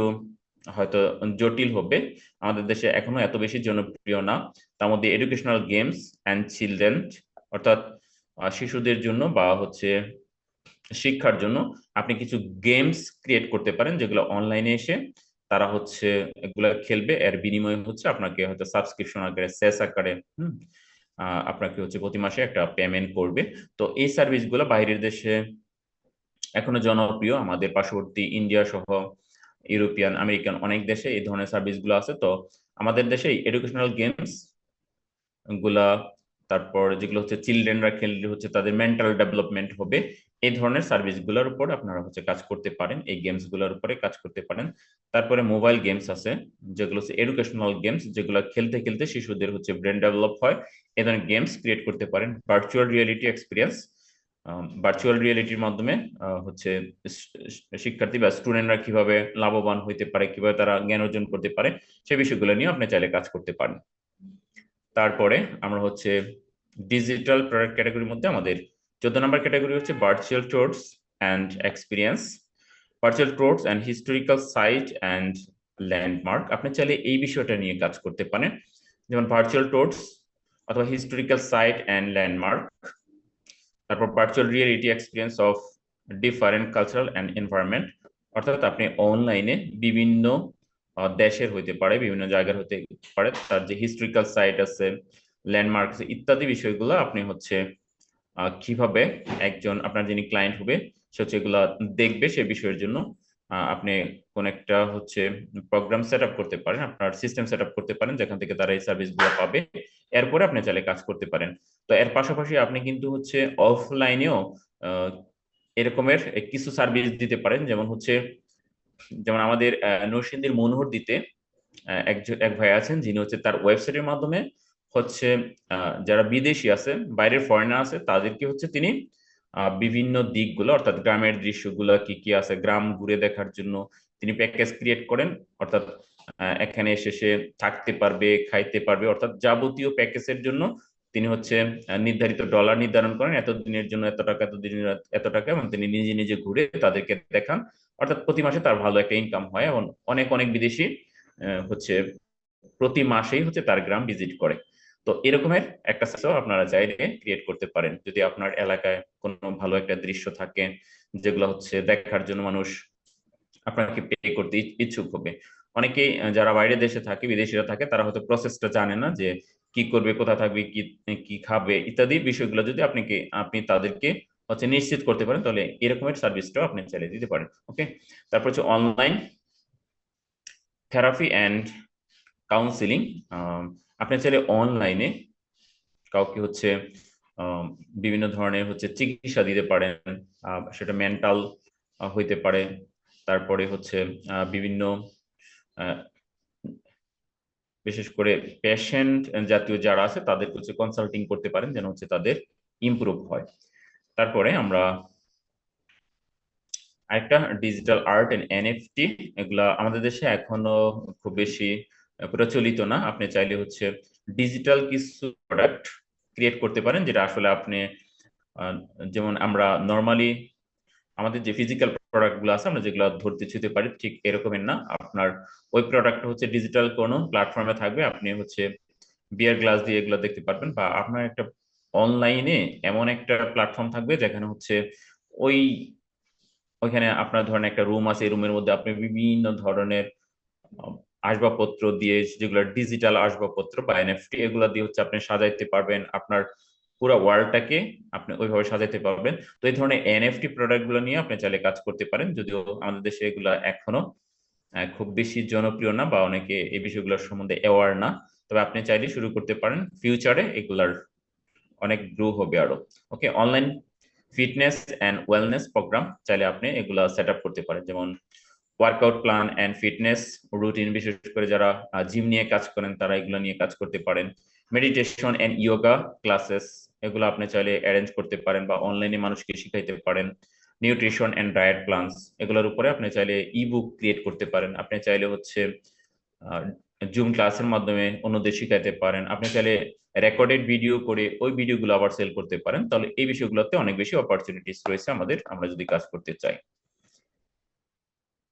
হয়তো জটিল হবে, আমাদের দেশে এখনো এত বেশি জনপ্রিয় না। তার মধ্যে এডুকেশনাল গেমস অ্যান্ড চিলড্রেন, অর্থাৎ শিশুদের জন্য বা হচ্ছে শিক্ষার জন্য আপনি কিছু গেমস ক্রিয়েট করতে পারেন, যেগুলো অনলাইনে এসে তারা হচ্ছে এগুলা খেলবে, এর বিনিময়ে হচ্ছে আপনাকে হয়তো সাবস্ক্রিপশন আকারে, সেস আকারে আপনাকে হচ্ছে প্রতি মাসে একটা পেমেন্ট করবে। তো এই সার্ভিসগুলো বাইরের দেশে এখনো জনপ্রিয়, আমাদের পার্শ্ববর্তী ইন্ডিয়া সহ ইউরোপিয়ান, আমেরিকান অনেক দেশে এই ধরনের সার্ভিসগুলো আছে। তো আমাদের দেশে এডুকেশনাল গেমস গুলা, তারপর যেগুলো হচ্ছে চিলড্রেনরা খেললে হচ্ছে তাদের মেন্টাল ডেভেলপমেন্ট হবে, এই ধরনের সার্ভিসগুলোর উপর আপনারা হচ্ছে কাজ করতে পারেন, এই গেমস গুলোর উপরে কাজ করতে পারেন। তারপরে মোবাইল গেমস আছে, যেগুলো হচ্ছে এডুকেশনাল গেমস, যেগুলো খেলতে খেলতে শিশুদের হচ্ছে ব্রেন ডেভেলপ হয়, এই ধরনের গেমস ক্রিয়েট করতে পারেন। ভার্চুয়াল রিয়েলিটি এক্সপিরিয়েন্স, ভার্চুয়াল রিয়েলিটির মাধ্যমে হচ্ছে শিক্ষার্থী বা স্টুডেন্টরা কিভাবে লাভবান হইতে পারে, কিভাবে তারা জ্ঞান অর্জন করতে পারে, সেই বিষয়গুলো নিয়ে আপনি চাইলে কাজ করতে পারেন। তারপরে আমরা হচ্ছে ডিজিটাল প্রোডাক্ট ক্যাটাগরির মধ্যে আমাদের 14 নম্বর ক্যাটাগরি হচ্ছে virtual tours and experience, virtual tours and historical site and landmark. আপনি চাইলে এই বিষয়টা নিয়ে কাজ করতে পারেন, যেমন ভার্চুয়াল ট্যুরস অথবা হিস্টোরিক্যাল সাইট অ্যান্ড ল্যান্ডমার্ক, তারপর virtual reality experience of different cultural and environment, অর্থাৎ আপনি অনলাইনে বিভিন্ন দেশের হইতে পারে, বিভিন্ন জায়গার হতে পারে, তার যে হিস্টোরিক্যাল সাইট আছে, ল্যান্ডমার্ক আছে, ইত্যাদি বিষয়গুলো আপনি হচ্ছে কিভাবে একজন আপনার যিনি ক্লায়েন্ট হবে সে হচ্ছে এগুলা দেখবে, সে বিষয়ের জন্য আপনি কোন একটা হচ্ছে প্রোগ্রাম সেট আপ করতে পারেন, আপনার সিস্টেম সেট আপ করতে পারেন, যেখান থেকে তারা এই সার্ভিসগুলো পাবে, এরপরে আপনি চাইলে কাজ করতে পারেন। তো এর পাশাপাশি আপনি কিন্তু হচ্ছে অফলাইনেও এরকমের কিছু সার্ভিস দিতে পারেন, যেমন আমাদের নরসিংদীর মনোহরদীতে এক ভাই আছেন, যিনি হচ্ছে তার ওয়েবসাইটের মাধ্যমে হচ্ছে যারা বিদেশি আছে, বাইরের ফরেনার আছে, তাদেরকে হচ্ছে তিনি বিভিন্ন দিকগুলো, অর্থাৎ গ্রামের দৃশ্যগুলো কি কি আছে, গ্রাম ঘুরে দেখার জন্য তিনি প্যাকেজ ক্রিয়েট করেন, অর্থাৎ এখানে এসে সে থাকতে পারবে, খাইতে পারবে, অর্থাৎ যাবতীয় প্যাকেজের জন্য তিনি হচ্ছে নির্ধারিত ডলার নির্ধারণ করেন, এত দিনের জন্য এত টাকা, এত দিনের এত টাকা, এবং তিনি নিজে নিজে ঘুরে তাদেরকে দেখান, অর্থাৎ প্রতি মাসে তার ভালো একটা ইনকাম হয়, এবং অনেক অনেক বিদেশি হচ্ছে প্রতি মাসেই হচ্ছে তার গ্রাম ভিজিট করে। তো এরকমের একটা সাইটও আপনারা চাইলে ক্রিয়েট করতে পারেন, যদি আপনার এলাকায় কোনো ভালো একটা দৃশ্য থাকে যেগুলো হচ্ছে দেখার জন্য মানুষ আপনাকে পে করতে ইচ্ছুক হবে। অনেকেই যারা বাইরের দেশে থাকে, বিদেশিরা থাকে, তারা হয়তো প্রসেসটা জানে না যে কি করবে, কোথায় থাকবে, কি কি খাবে, ইত্যাদি বিষয়গুলো যদি আপনি তাদেরকে হচ্ছে নিশ্চিত করতে পারেন, তাহলে এরকমের সার্ভিসটাও আপনি চালিয়ে দিতে পারেন। ওকে, তারপর হচ্ছে অনলাইন থেরাপি অ্যান্ড কাউন্সিলিং। আপনি চাইলে অনলাইনে কাউকে হচ্ছে বিভিন্ন ধরনের হচ্ছে চিকিৎসা দিতে পারেন, সেটা মেন্টাল হইতে পারে, তারপরে হচ্ছে বিভিন্ন বিশেষ করে পেশেন্ট জাতীয় যারা আছে তাদের হচ্ছে কনসাল্টিং করতে পারেন, যেন হচ্ছে তাদের ইমপ্রুভ হয়। তারপরে আমরা আরেকটা ডিজিটাল আর্ট এন্ড এনএফটি, এগুলা আমাদের দেশে এখনো খুব বেশি প্রচলিত না। আপনি চাইলে হচ্ছে ডিজিটাল কিছু প্রোডাক্ট ক্রিয়েট করতে পারেন, যেটা আসলে আপনি যেমন আমরা নর্মালি আমাদের যে ফিজিক্যাল প্রোডাক্ট গুলো আছে আমরা যেগুলো ধরতে ছুঁতে পারি, ঠিক এরকমের না, আপনার ওই প্রোডাক্ট হচ্ছে ডিজিটাল কোনো প্ল্যাটফর্মে থাকবে, আপনি হচ্ছে বিয়ার গ্লাস দিয়ে এগুলো দেখতে পারবেন, বা আপনার একটা অনলাইনে এমন একটা প্ল্যাটফর্ম থাকবে যেখানে হচ্ছে ওই ওইখানে আপনার ধরেন একটা রুম আছে, এই রুমের মধ্যে আপনি বিভিন্ন ধরনের আহ, আসবাবপত্র দিয়ে, যেগুলো ডিজিটাল আসবাবপত্র বা এনএফটি, এগুলা দিয়ে হচ্ছে আপনি সাজাইতে পারবেন আপনার পুরো ওয়ালটাকে, আপনি ওইভাবে সাজাইতে পারবেন। তো এই ধরনের এনএফটি প্রোডাক্ট গুলো নিয়ে আপনি চাইলে কাজ করতে পারেন, যদিও আমাদের দেশে এগুলা এখনো খুব বেশি জনপ্রিয় না, বা অনেকে এই বিষয়গুলোর সম্বন্ধে অ্যাওয়ার না। তবে আপনি চাইলে শুরু করতে পারেন, ফিউচারে এগুলার অনেক গ্রো হবে আরো। Okay, online fitness and wellness programme চাইলে আপনি এগুলা সেট আপ করতে পারেন, যেমন workout plan and fitness routine, বিশেষ করে যারা জিম নিয়ে কাজ করেন তারা এগুলো নিয়ে কাজ করতে পারেন। মেডিটেশন অ্যান্ড ইয়োগা ক্লাসেস, এগুলো আপনি চাইলে অ্যারেঞ্জ করতে পারেন বা অনলাইনে মানুষকে শিখাইতে পারেন। নিউট্রিশন অ্যান্ড ডায়েট প্ল্যানস, এগুলোর উপরে আপনি চাইলে ইবুক ক্রিয়েট করতে পারেন। আপনি চাইলে হচ্ছে জুম ক্লাসের মাধ্যমে অন্যদের শিখাইতে পারেন। আপনি চাইলে রেকর্ডেড ভিডিও করে ওই ভিডিওগুলো আবার সেল করতে পারেন। তাহলে এই বিষয়গুলোতে অনেক বেশি অপরচুনিটিস রয়েছে আমাদের, আমরা যদি কাজ করতে চাই।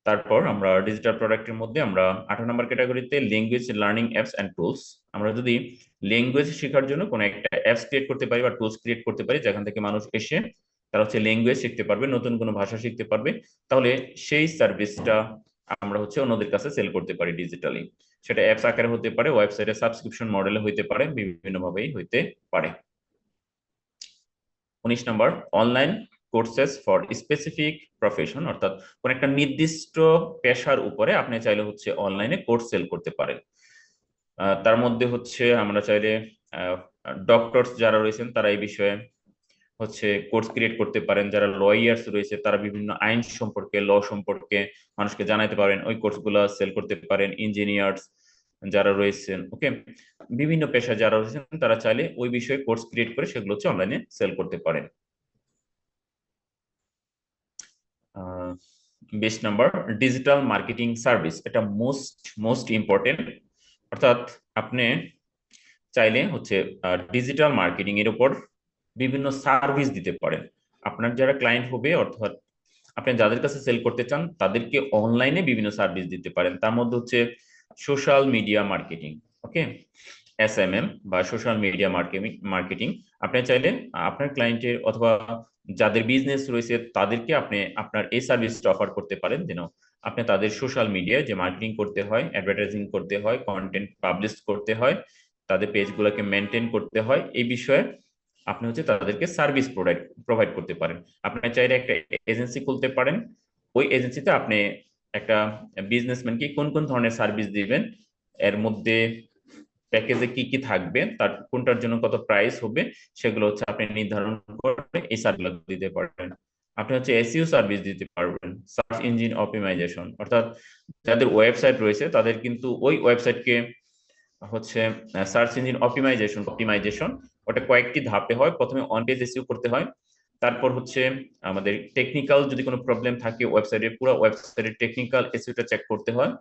তারপর আমরা ডিজিটাল প্রোডাক্টের মধ্যে আমরা 18 নম্বর ক্যাটাগরিতে language learning apps and tools. আমরা যদি ল্যাঙ্গুয়েজ শেখার জন্য কোনো একটা অ্যাপস ক্রিয়েট করতে পারি বা টুলস ক্রিয়েট করতে পারি, যেখান থেকে মানুষ এসে তারা হচ্ছে ল্যাঙ্গুয়েজ শিখতে পারবে, নতুন কোনো ভাষা শিখতে পারবে, তাহলে সেই সার্ভিসটা আমরা হচ্ছে অন্যদের কাছে সেল করতে পারি ডিজিটালি। সেটা অ্যাপস আকারে হতে পারে, ওয়েবসাইটে সাবস্ক্রিপশন মডেলে হইতে পারে, বিভিন্ন ভাবেই হইতে পারে। 19 নম্বর, online courses for specific profession, অর্থাৎ কোন একটা নির্দিষ্ট পেশার উপরে আপনি চাইলে হচ্ছে অনলাইনে কোর্স সেল করতে পারেন। তার মধ্যে হচ্ছে আমরা চাইলে ডক্টরস যারা রয়েছেন তারা এই বিষয়ে হচ্ছে কোর্স ক্রিয়েট করতে পারেন। যারা লয়ার্স রয়েছে তারা বিভিন্ন আইন সম্পর্কে, ল সম্পর্কে মানুষকে জানাতে পারেন, ওই কোর্সগুলো সেল করতে পারেন। ইঞ্জিনিয়ার্স যারা রয়েছেন, ওকে, বিভিন্ন পেশা যারা রয়েছেন তারা চাইলে ওই বিষয়ে কোর্স ক্রিয়েট করে সেগুলো হচ্ছে অনলাইনে সেল করতে পারেন। 20 নম্বর, ডিজিটাল মার্কেটিং সার্ভিস, এটা মোস্ট ইম্পর্টেন্ট। অর্থাৎ আপনি চাইলে হচ্ছে ডিজিটাল মার্কেটিং এর উপর বিভিন্ন সার্ভিস দিতে পারেন। আপনার যারা ক্লায়েন্ট হবে, অর্থাৎ আপনি যাদের কাছে সেল করতে চান তাদেরকে অনলাইনে বিভিন্ন সার্ভিস দিতে পারেন। তার মধ্যে হচ্ছে সোশ্যাল মিডিয়া মার্কেটিং, ওকে, এসএমএম বা সোশ্যাল মিডিয়া মার্কেটিং। আপনি চাইলে আপনার ক্লায়েন্টের অথবা যাদের বিজনেস রয়েছে তাদেরকে আপনি আপনার এই সার্ভিসটা অফার করতে পারেন, যেন আপনি তাদের সোশ্যাল মিডিয়ায় যে মার্কেটিং করতে হয়, অ্যাডভার্টাইজিং করতে হয়, কন্টেন্ট পাবলিশ করতে হয়, তাদের পেজগুলোকে মেনটেন করতে হয়, এই বিষয়ে আপনি হচ্ছে তাদেরকে সার্ভিস প্রোভাইড করতে পারেন। আপনি চাইলে একটা এজেন্সি খুলতে পারেন, ওই এজেন্সিতে আপনি একটা বিজনেসম্যানকে কোন কোন ধরনের সার্ভিস দিবেন, এর মধ্যে প্যাকেজে কি কি থাকবে, তার কোনটার জন্য কত প্রাইস হবে, সেগুলো হচ্ছে আপনি নির্ধারণ করে এই সার্ভিস দিতে পারবেন। আপনি হচ্ছে এসইও সার্ভিস দিতে পারবেন, সার্চ ইঞ্জিন অপটিমাইজেশন, অর্থাৎ যাদের ওয়েবসাইট রয়েছে তাদের কিন্তু ওই ওয়েবসাইটকে হচ্ছে সার্চ ইঞ্জিন অপটিমাইজেশন ওটা কয়েকটি ধাপে হয়। প্রথমে অন পেজ এসইও করতে হয়, তারপর হচ্ছে আমাদের টেকনিক্যাল যদি কোনো প্রবলেম থাকে ওয়েবসাইটের, পুরো ওয়েবসাইটের টেকনিক্যাল এসইওটা চেক করতে হয়,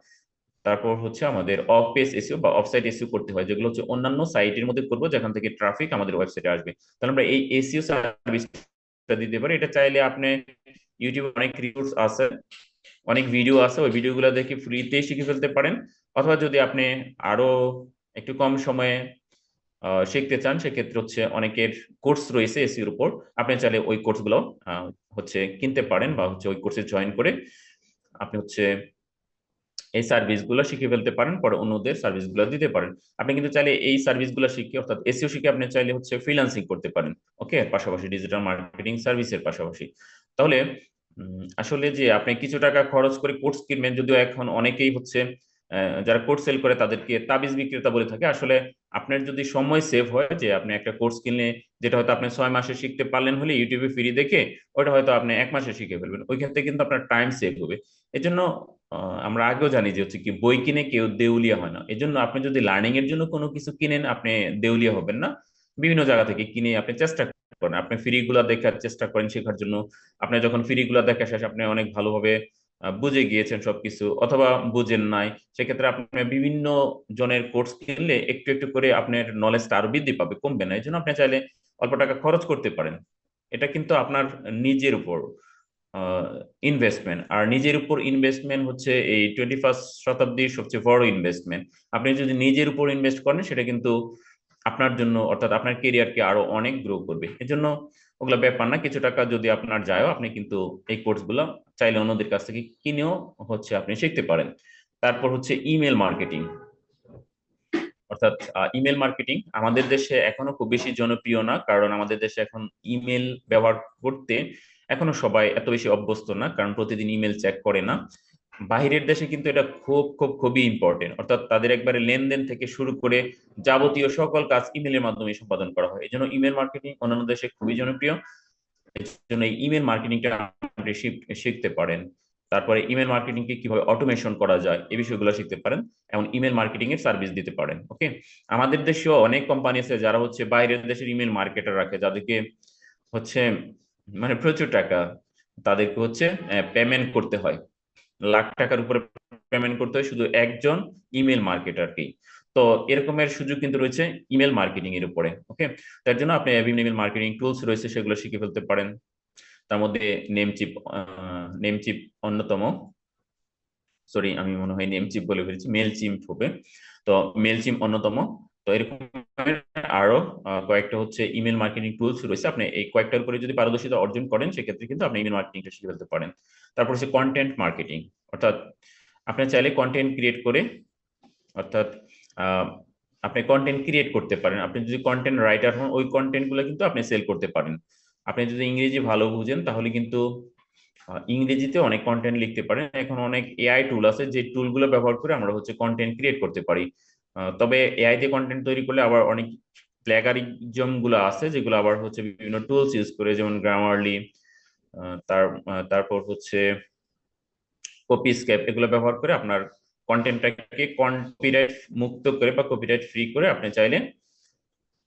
তারপর হচ্ছে আমাদের অফ পেজ এসইও বা অফ সাইট এসইও করতে হয়, যেগুলো হচ্ছে অন্যান্য সাইটের মধ্যে করবো যেখান থেকে ট্রাফিক আমাদের ওয়েবসাইটে আসবে। তাহলে আমরা এই এসইও সার্ভিসটা দিতে পারি। এটা চাইলে আপনি ইউটিউবে অনেক রিসোর্স আছে, অনেক ভিডিও আছে, ওই ভিডিওগুলো দেখে ফ্রিতে শিখে ফেলতে পারেন। অথবা যদি আপনি আরো একটু কম সময়ে শিখতে চান, সেক্ষেত্রে হচ্ছে অনেকের কোর্স রয়েছে এসইওর উপর, আপনি চাইলে ওই কোর্সগুলো হচ্ছে কিনতে পারেন, বা হচ্ছে ওই কোর্সে জয়েন করে আপনি হচ্ছে এই সার্ভিসগুলো শিখে ফেলতে পারেন, পরে অন্যদের সার্ভিসগুলো দিতে পারেন। আপনি কিন্তু চাইলে এই সার্ভিসগুলো শিখে, অর্থাৎ এসইও শিখে আপনি চাইলে হচ্ছে ফ্রিল্যান্সিং করতে পারেন, ওকে, পাশাপাশি ডিজিটাল মার্কেটিং সার্ভিসের পাশাপাশি। তাহলে আসলে যে আপনি কিছু টাকা খরচ করে কোর্স কিনবেন, যদিও এখন অনেকেই হচ্ছে যারা কোর্স সেল করে তাদেরকে তাবিজ বিক্রেতা বলে থাকে। আসলে আপনার যদি সময় সেভ হয়, যে আপনি একটা কোর্স কিনলে যেটা হয়তো আপনি 6 মাসে শিখতে পারলেন হলে ইউটিউবে ফ্রি দেখে, ওটা হয়তো আপনি 1 মাসে শিখে ফেলবেন, ওই ক্ষেত্রে কিন্তু আপনার টাইম সেভ হবে। এজন্য আমরা আগেও জানি যে হচ্ছে কি বই কিনে কেউ দেউলিয়া হয় না। এজন্য আপনি যদি লার্নিং এর জন্য কোনো কিছু কিনেন, আপনি দেউলিয়া হবেন না। বিভিন্ন জায়গা থেকে কিনে আপনি চেষ্টা করেন, আপনি ফ্রি গুলা দেখার চেষ্টা করেন শেখার জন্য। আপনি যখন ফ্রি গুলা দেখা শেষ, আপনি অনেক ভালোভাবে বুঝে গিয়েছেন সবকিছু, অথবা বুঝেন নাই, সেক্ষেত্রে আপনি বিভিন্ন জনের কোর্স কিনলে একটু একটু করে আপনার নলেজটা আরো বৃদ্ধি পাবে, কমবে না। এই জন্য আপনি চাইলে অল্প টাকা খরচ করতে পারেন। এটা কিন্তু আপনার নিজের উপর ইনভেস্টমেন্ট, আর নিজের উপর ইনভেস্টমেন্ট হচ্ছে এই 21st শতাব্দীর সবচেয়ে বড় ইনভেস্টমেন্ট। আপনি যদি নিজের উপর ইনভেস্ট করেন, সেটা কিন্তু আপনার জন্য, অর্থাৎ আপনার কেরিয়ারকে আরো অনেক গ্রো করবে। এজন্য ওগুলো ব্যাপার না, কিছু টাকা যদি আপনার যায়ও আপনি কিন্তু এই কোর্সগুলো চাইলে অন্যদের কাছ থেকে কিনেও হচ্ছে আপনি শিখতে পারেন। তারপর হচ্ছে ইমেল মার্কেটিং, অর্থাৎ ইমেল মার্কেটিং আমাদের দেশে এখনো খুব বেশি জনপ্রিয় না, কারণ আমাদের দেশে এখন ইমেল ব্যবহার করতে এখনো সবাই এত বেশি অভ্যস্ত না, কারণ প্রতিদিন ইমেল চেক করে না। বাহিরের দেশে কিন্তু এটা খুবই ইম্পর্টেন্ট, অর্থাৎ তাদের একবারে লেনদেন থেকে শুরু করে যাবতীয় সকল কাজ ইমেলের মাধ্যমে সম্পাদন করা হয়। এই জন্য ইমেল মার্কেটিং অন্যান্য দেশে খুবই জনপ্রিয়। এর জন্য এই ইমেল মার্কেটিংটা আপনি শিখতে পারেন। তারপরে ইমেল মার্কেটিং কে কিভাবে অটোমেশন করা যায় এই বিষয়গুলো শিখতে পারেন, এমন ইমেল মার্কেটিং এর সার্ভিস দিতে পারেন। ওকে, আমাদের দেশেও অনেক কোম্পানি আছে যারা হচ্ছে বাইরের দেশের ইমেল মার্কেটার রাখে, যাদেরকে হচ্ছে মানে প্রচুর টাকা তাদেরকে হচ্ছে পেমেন্ট করতে হয়, লাখ টাকার উপরে পেমেন্ট করতে হয় শুধু একজন ইমেল মার্কেটারকেই। তো এরকমের সুযোগ কিন্তু রয়েছে ইমেল মার্কেটিং এর উপরে। ওকে, তার জন্য আপনি বিভিন্ন ইমেল মার্কেটিং টুলস রয়েছে, সেগুলো শিখে ফেলতে পারেন। তার মধ্যে নেমচিপ নেমচিপ অন্যতম, সরি আমি মনে হয় নেমচিপ বলে ফেলেছি, মেলচিম্প হবে। তো মেলচিম্প অন্যতম। তো এরকম আরো কয়েকটা হচ্ছে ইমেল মার্কেটিং টুলস রয়েছে, আপনি এই কয়েকটার উপরে যদি পারদর্শিতা অর্জন করেন সেক্ষেত্রে কিন্তু আপনি ইমেল মার্কেটিংটা শিখে ফেলতে পারেন। তারপর হচ্ছে কন্টেন্ট মার্কেটিং, অর্থাৎ আপনি চাইলে কন্টেন্ট ক্রিয়েট করে, অর্থাৎ আহ, আপনি কন্টেন্ট ক্রিয়েট করতে পারেন। আপনি যদি কন্টেন্ট রাইটার হন, ওই কন্টেন্ট গুলো কিন্তু আপনি সেল করতে পারেন। আপনি যদি ইংরেজি ভালো বুঝেন তাহলে কিন্তু ইংরেজিতে অনেক কন্টেন্ট লিখতে পারেন। এখন অনেক এআই টুল আছে, যে টুলগুলো ব্যবহার করে আমরা হচ্ছে কন্টেন্ট ক্রিয়েট করতে পারি। তবে এআই তে কন্টেন্ট তৈরি করলে আবার অনেক প্ল্যাগারিজম গুলো আছে, যেগুলো আবার হচ্ছে বিভিন্ন টুলস ইউজ করে, যেমন গ্রামারলি, তারপর হচ্ছে কপিস্কেপ, এগুলো ব্যবহার করে আপনার কন্টেন্টটাকে কপিরাইট মুক্ত করে বা কপিরাইট ফ্রি করে আপনি চাইলে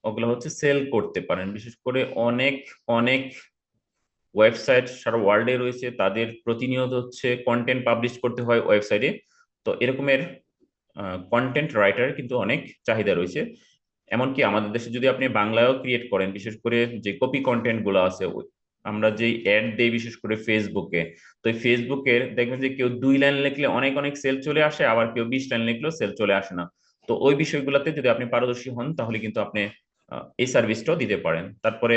ওগুলো হচ্ছে সেল করতে পারেন। বিশেষ করে অনেক অনেক ওয়েবসাইট সারা ওয়ার্ল্ডে রয়েছে, তাদের প্রতিনিয়ত হচ্ছে কন্টেন্ট পাবলিশ করতে হয় ওয়েবসাইটে। তো এরকমের কন্টেন্ট রাইটার কিন্তু অনেক চাহিদা রয়েছে। এমনকি আমাদের দেশে যদি আপনি বাংলায়ও ক্রিয়েট করেন, বিশেষ করে যে কপি কন্টেন্ট গুলো আছে, আমরা যে অ্যাড দেই বিশেষ করে ফেসবুকে, তো ফেসবুকের দেখবেন যে কেউ 2 লাইন লিখলে অনেক অনেক সেল চলে আসে, আবার কেউ 20 লাইন লিখলেও সেল চলে আসে না। তো ওই বিষয়গুলোতে যদি আপনি পারদর্শী হন তাহলে কিন্তু আপনি এই সার্ভিসটাও দিতে পারেন। তারপরে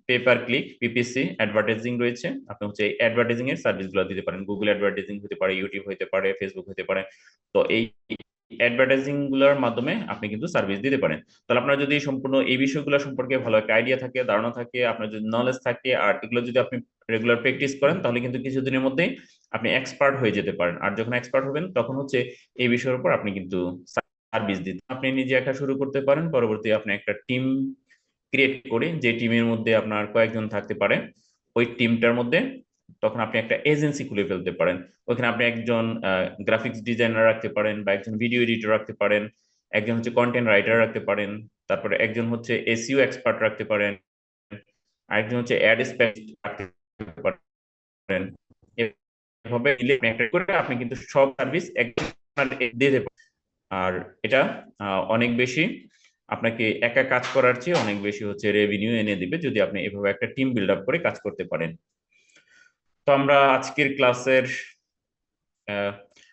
পেপার ক্লিক, পিপিসি অ্যাডভার্টাইজিং রয়েছে, আপনি হচ্ছে এই অ্যাডভার্টাইজিং এর সার্ভিসগুলো দিতে পারেন। গুগল অ্যাডভার্টাইজিং হতে পারে, ইউটিউব হতে পারে, ফেসবুক হতে পারে। তো এই অ্যাডভার্টাইজিং গুলোর মাধ্যমে আপনি কিন্তু সার্ভিস দিতে পারেন। তাহলে আপনার যদি সম্পূর্ণ এই বিষয়গুলো সম্পর্কে ভালো একটা আইডিয়া থাকে, ধারণা থাকে, আপনার যদি নলেজ থাকে, আর এগুলো যদি আপনি রেগুলার প্র্যাকটিস করেন তাহলে কিন্তু কিছুদিনের মধ্যেই আপনি এক্সপার্ট হয়ে যেতে পারেন। আর যখন এক্সপার্ট হবেন তখন হচ্ছে এই বিষয়ের উপর আপনি কিন্তু সার্ভিস দিতে, আপনি নিজে একা শুরু করতে পারেন, পরবর্তী আপনি একটা টিম ক্রিয়েট করে, যে টিমের মধ্যে আপনার কয়েকজন থাকতে পারে, ওই টিমটার মধ্যে তখন আপনি একটা এজেন্সি খুলে ফেলতে পারেন। ওখানে আপনি একজন গ্রাফিক্স ডিজাইনার রাখতে পারেন, বা একজন ভিডিও এডিটর রাখতে পারেন, একজন হচ্ছে কন্টেন্ট রাইটার রাখতে পারেন, তারপরে একজন হচ্ছে এসইও এক্সপার্ট রাখতে পারেন, আরেকজন হচ্ছে অ্যাড স্পেশালিস্ট রাখতে পারেন। এভাবে করে আপনি কিন্তু সব সার্ভিস একদম দিয়ে দেবেন। আর এটা অনেক বেশি আপনাকে একা কাজ করার চেয়ে অনেক বেশি হচ্ছে রেভিনিউ এনে দিবে যদি আপনি এভাবে একটা টিম বিল্ড আপ করে কাজ করতে পারেন। তো আমরা আজকের ক্লাসের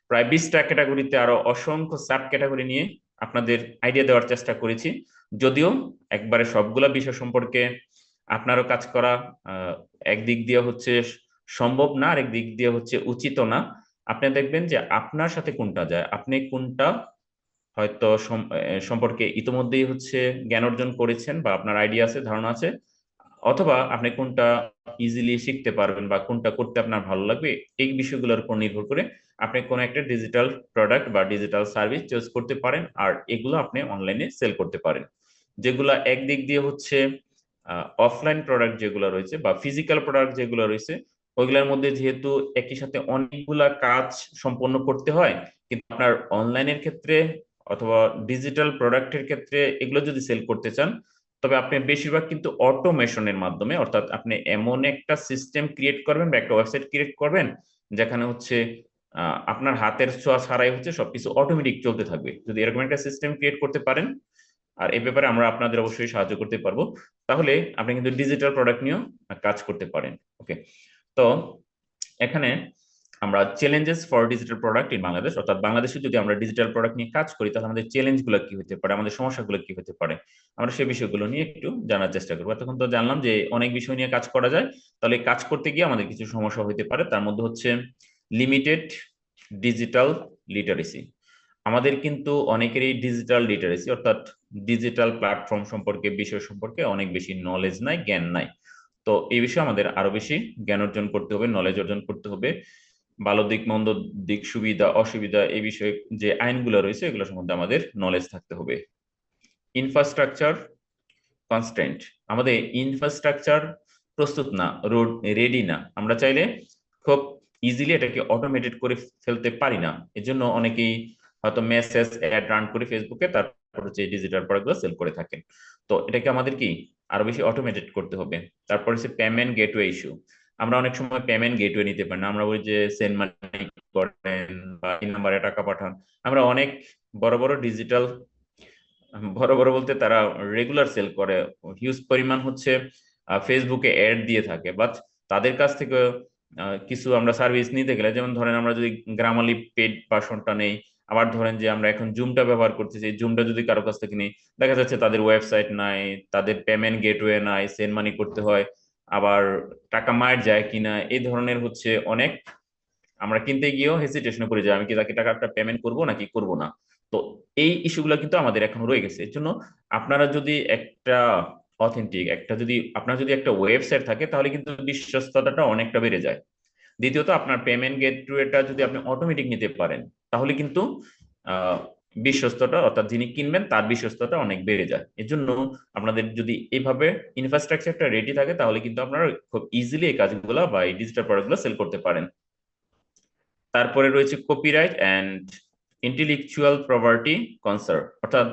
প্রায় 20টা ক্যাটাগরিতে আরো অসংখ্য সাব ক্যাটাগরি নিয়ে আপনাদের আইডিয়া দেওয়ার চেষ্টা করেছি। যদিও একবারে সবগুলা বিষয় সম্পর্কে আপনারও কাজ করা একদিক দিয়ে হচ্ছে সম্ভব না, আর একদিক দিয়ে হচ্ছে উচিত না। আপনি দেখবেন যে আপনার সাথে কোনটা যায়, আপনি কোনটা হয়তো সম্পর্কে ইতোমধ্যেই হচ্ছে জ্ঞান অর্জন করেছেন বা আপনার আইডিয়া আছে, ধারণা আছে, অথবা আপনি কোনটা ইজিলি শিখতে পারবেন বা কোনটা করতে আপনার ভালো লাগবে, এই বিষয়গুলোর উপর নির্ভর করে আপনি কোনো একটা ডিজিটাল প্রোডাক্ট বা ডিজিটাল সার্ভিস চুজ করতে পারেন, আর এগুলো আপনি অনলাইনে সেল করতে পারেন। যেগুলা একদিক দিয়ে হচ্ছে অফলাইন প্রোডাক্ট যেগুলো রয়েছে বা ফিজিক্যাল প্রোডাক্ট যেগুলো রয়েছে, ওইগুলোর মধ্যে যেহেতু একই সাথে অনেকগুলা কাজ সম্পন্ন করতে হয়, কিন্তু আপনার অনলাইনের ক্ষেত্রে অথবা ডিজিটাল প্রোডাক্টের ক্ষেত্রে এগুলো যদি সেল করতে চান, তবে আপনি বেশিরভাগ কিন্তু অটোমেশনের মাধ্যমে, অর্থাৎ আপনি এমন একটা সিস্টেম ক্রিয়েট করবেন বা একটা ওয়েবসাইট ক্রিয়েট করবেন যেখানে হচ্ছে আপনার হাতের ছোঁয়া ছাড়াই হচ্ছে সবকিছু অটোমেটিক চলতে থাকবে। যদি এরকম একটা সিস্টেম ক্রিয়েট করতে পারেন, আর এই ব্যাপারে আমরা আপনাদের অবশ্যই সাহায্য করতে পারবো, তাহলে আপনি কিন্তু ডিজিটাল প্রোডাক্ট নিয়েও কাজ করতে পারেন। ওকে, তো এখানে আমরা challenges for digital product in Bangladesh, অর্থাৎ বাংলাদেশে যদি আমরা ডিজিটাল প্রোডাক্ট নিয়ে কাজ করি তাহলে আমাদের চ্যালেঞ্জগুলো কি হতে পারে, আমাদের সমস্যাগুলো কি হতে পারে, আমরা সেই বিষয়গুলো নিয়ে একটু জানার চেষ্টা করবো। তখন তো জানলাম যে অনেক বিষয় নিয়ে কাজ করা যায়, তাহলে কাজ করতে গিয়ে আমাদের কিছু সমস্যা হতে পারে। তার মধ্যে হচ্ছে লিমিটেড ডিজিটাল লিটারেসি। আমাদের কিন্তু অনেকেরই ডিজিটাল লিটারেসি অর্থাৎ ডিজিটাল প্ল্যাটফর্ম সম্পর্কে, বিষয় সম্পর্কে অনেক বেশি নলেজ নাই, জ্ঞান নাই। তো এই বিষয়ে আমাদের আরো বেশি জ্ঞান অর্জন করতে হবে, নলেজ অর্জন করতে হবে। ভালো দিক, মন্দ দিক, সুবিধা অসুবিধা এই বিষয়ে যে আইনগুলো রয়েছে এগুলো সম্বন্ধে আমাদের নলেজ থাকতে হবে। ইনফ্রাস্ট্রাকচার কনস্ট্যান্ট, আমাদের ইনফ্রাস্ট্রাকচার প্রস্তুত না, রোড রেডি না। আমরা চাইলে খুব ইজিলি এটাকে অটোমেটেড করে ফেলতে পারি না। এজন্য অনেকেই হয়তো মেসেজ অ্যাড রান করে ফেসবুকে, তারপর হচ্ছে ডিজিটাল প্রোডাক্টগুলো সেল করে থাকেন। তো এটাকে আমাদের কি আরো বেশি অটোমেটেড করতে হবে। তারপর হচ্ছে পেমেন্ট গেটওয়ে ইস্যু। আমরা অনেক সময় পেমেন্ট গেটওয়ে নিতে পারি না, আমরা বলি যে সেন্ড মানি করেন বা এই নাম্বারে টাকা পাঠান। আমরা অনেক বড় বড় ডিজিটাল, বড় বড় বলতে তারা রেগুলার সেল করে, হিউজ পরিমাণ হচ্ছে ফেসবুকে অ্যাড দিয়ে থাকে, বাট তাদের কাছ থেকে কিছু আমরা সার্ভিস নিতে গেলে, যেমন ধরেন আমরা যদি গ্রামালি পেড ভার্সনটা নেই, আবার ধরেন যে আমরা এখন জুমটা ব্যবহার করতেছি, জুমটা যদি কারো কাছ থেকে নিই, দেখা যাচ্ছে তাদের ওয়েবসাইট নাই, তাদের পেমেন্ট গেটওয়ে নাই, সেন্ড মানি করতে হয়, আবার টাকা মার যায় কিনা এই ধরনের হচ্ছে অনেক, আমরা কিনতে গিয়েও হেসিটেশন করে যাই, আমি কি তাকে টাকাটা পেমেন্ট করব নাকি করব না। তো এই ইস্যুগুলো কিন্তু আমাদের এখন রয়ে গেছে। এর জন্য আপনারা যদি একটা অথেন্টিক একটা, যদি আপনার যদি একটা ওয়েবসাইট থাকে তাহলে কিন্তু বিশ্বস্ততাটা অনেকটা বেড়ে যায়। দ্বিতীয়ত আপনার পেমেন্ট গেটওয়েটা যদি আপনি অটোমেটিক নিতে পারেন তাহলে কিন্তু আহ বিশ্বস্ততা, অর্থাৎ যিনি কিনবেন তার বিশ্বস্ততা অনেক বেড়ে যায়। এর জন্য আপনাদের যদি এইভাবে ইনফ্রাস্ট্রাকচারটা রেডি থাকে তাহলে কিন্তু আপনারা খুব ইজিলি এই কাজগুলো বা এই ডিজিটাল প্রোডাক্টগুলো সেল করতে পারেন। তারপরে রয়েছে copyright and intellectual property concern, অর্থাৎ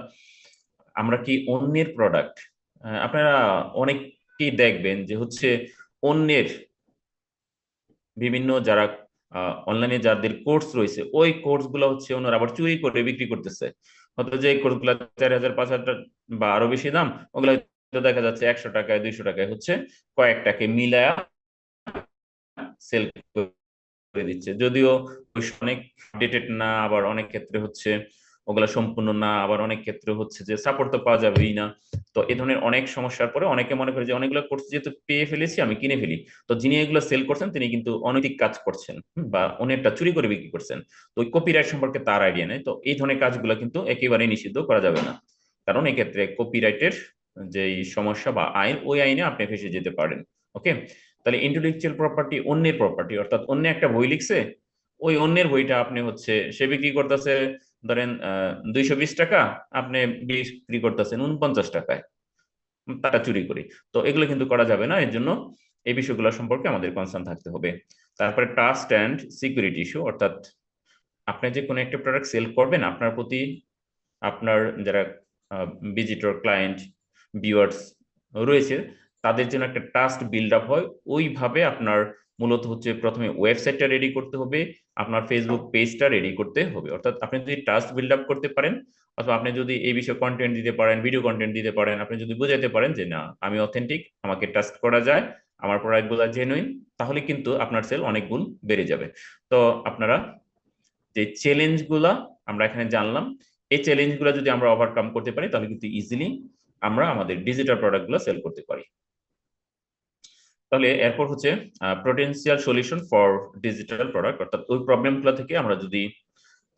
আমরা কি অন্যের প্রোডাক্ট, আপনারা অনেকেই দেখবেন যে হচ্ছে অন্যের বিভিন্ন যারা অনলাইনে যাদের কোর্স রয়েছে ওই কোর্স গুলো হচ্ছে ওনারা আবার চুরি করে বিক্রি করতেছে। হয়তো যে কোর্স গুলা 4,000 5,000 বা আরো বেশি দাম, ওগুলো দেখা যাচ্ছে 100 টাকায় 200 টাকায় হচ্ছে কয়েকটাকে মিলায়া সেল করে দিচ্ছে। যদিও অনেক আপডেটেড না, আবার অনেক ক্ষেত্রে হচ্ছে ওগুলা সম্পূর্ণ না, আবার অনেক ক্ষেত্রে হচ্ছে যে সাপোর্ট তো পাওয়া যাবেই না। তো এই ধরনের অনেক সমস্যার পরে অনেকে মনে করে যে অনেকগুলো কোর্স যেহেতু পেয়ে ফেলেছি আমি কিনে ফেলি। তো যিনি এগুলো সেল করছেন তিনি কিন্তু অনৈতিক কাজ করছেন, বা অনেকটা চুরি করে বিক্রি করছেন। তো ওই কপিরাইট সম্পর্কে তার আইডিয়া নেই। তো এই ধরনের কাজগুলো কিন্তু একেবারেই নিষিদ্ধ করা যাবে না, কারণ এক্ষেত্রে কপিরাইটের যে সমস্যা বা আইন, ওই আইনে আপনি ফেসে যেতে পারেন। ওকে, তাহলে ইন্টেলেকচুয়াল প্রপার্টি অন্যের প্রপার্টি, অর্থাৎ অন্য একটা বই লিখছে, ওই অন্যের বইটা আপনি হচ্ছে সে বিক্রি করতেছে ধরেন 220 টাকা, আপনি বিক্রি করতেছেন 49 টাকায়, টাকা চুরি করি। তো এগুলো কিন্তু করা যাবে না। এর জন্য এই বিষয়গুলো সম্পর্কে আমাদের কনসার্ন থাকতে হবে। তারপরে ট্রাস্ট অ্যান্ড সিকিউরিটি ইস্যু, অর্থাৎ আপনি যে কোনো একটা প্রোডাক্ট সেল করবেন আপনার প্রতি আপনার যারা ভিজিটর, ক্লায়েন্ট, ভিউয়ার্স রয়েছে তাদের জন্য একটা ট্রাস্ট বিল্ড আপ হয়। ওইভাবে আপনার মূলত হচ্ছে প্রথমে ওয়েবসাইটটা রেডি করতে হবে, আপনার ফেসবুক পেজটা রেডি করতে হবে। অর্থাৎ আপনি যদি ট্রাস্ট বিল্ড আপ করতে পারেন, অথবা আপনি যদি এই বিষয়ে কন্টেন্ট দিতে পারেন, ভিডিও কন্টেন্ট দিতে পারেন, আপনি যদি বুঝাতে পারেন যে না আমি অথেন্টিক, আমাকে ট্রাস্ট করা যায়, আমার প্রোডাক্টগুলো জেনুইন, তাহলে কিন্তু আপনার সেল অনেক গুণ বেড়ে যাবে। তো আপনারা যে চ্যালেঞ্জগুলা আমরা এখানে জানলাম, এই চ্যালেঞ্জগুলো যদি আমরা ওভারকাম করতে পারি তাহলে কিন্তু ইজিলি আমরা আমাদের ডিজিটাল প্রোডাক্টগুলো সেল করতে পারি। তাহলে এরপর হচ্ছে potential solution for digital product, অর্থাৎ ওই প্রবলেমগুলো থেকে আমরা যদি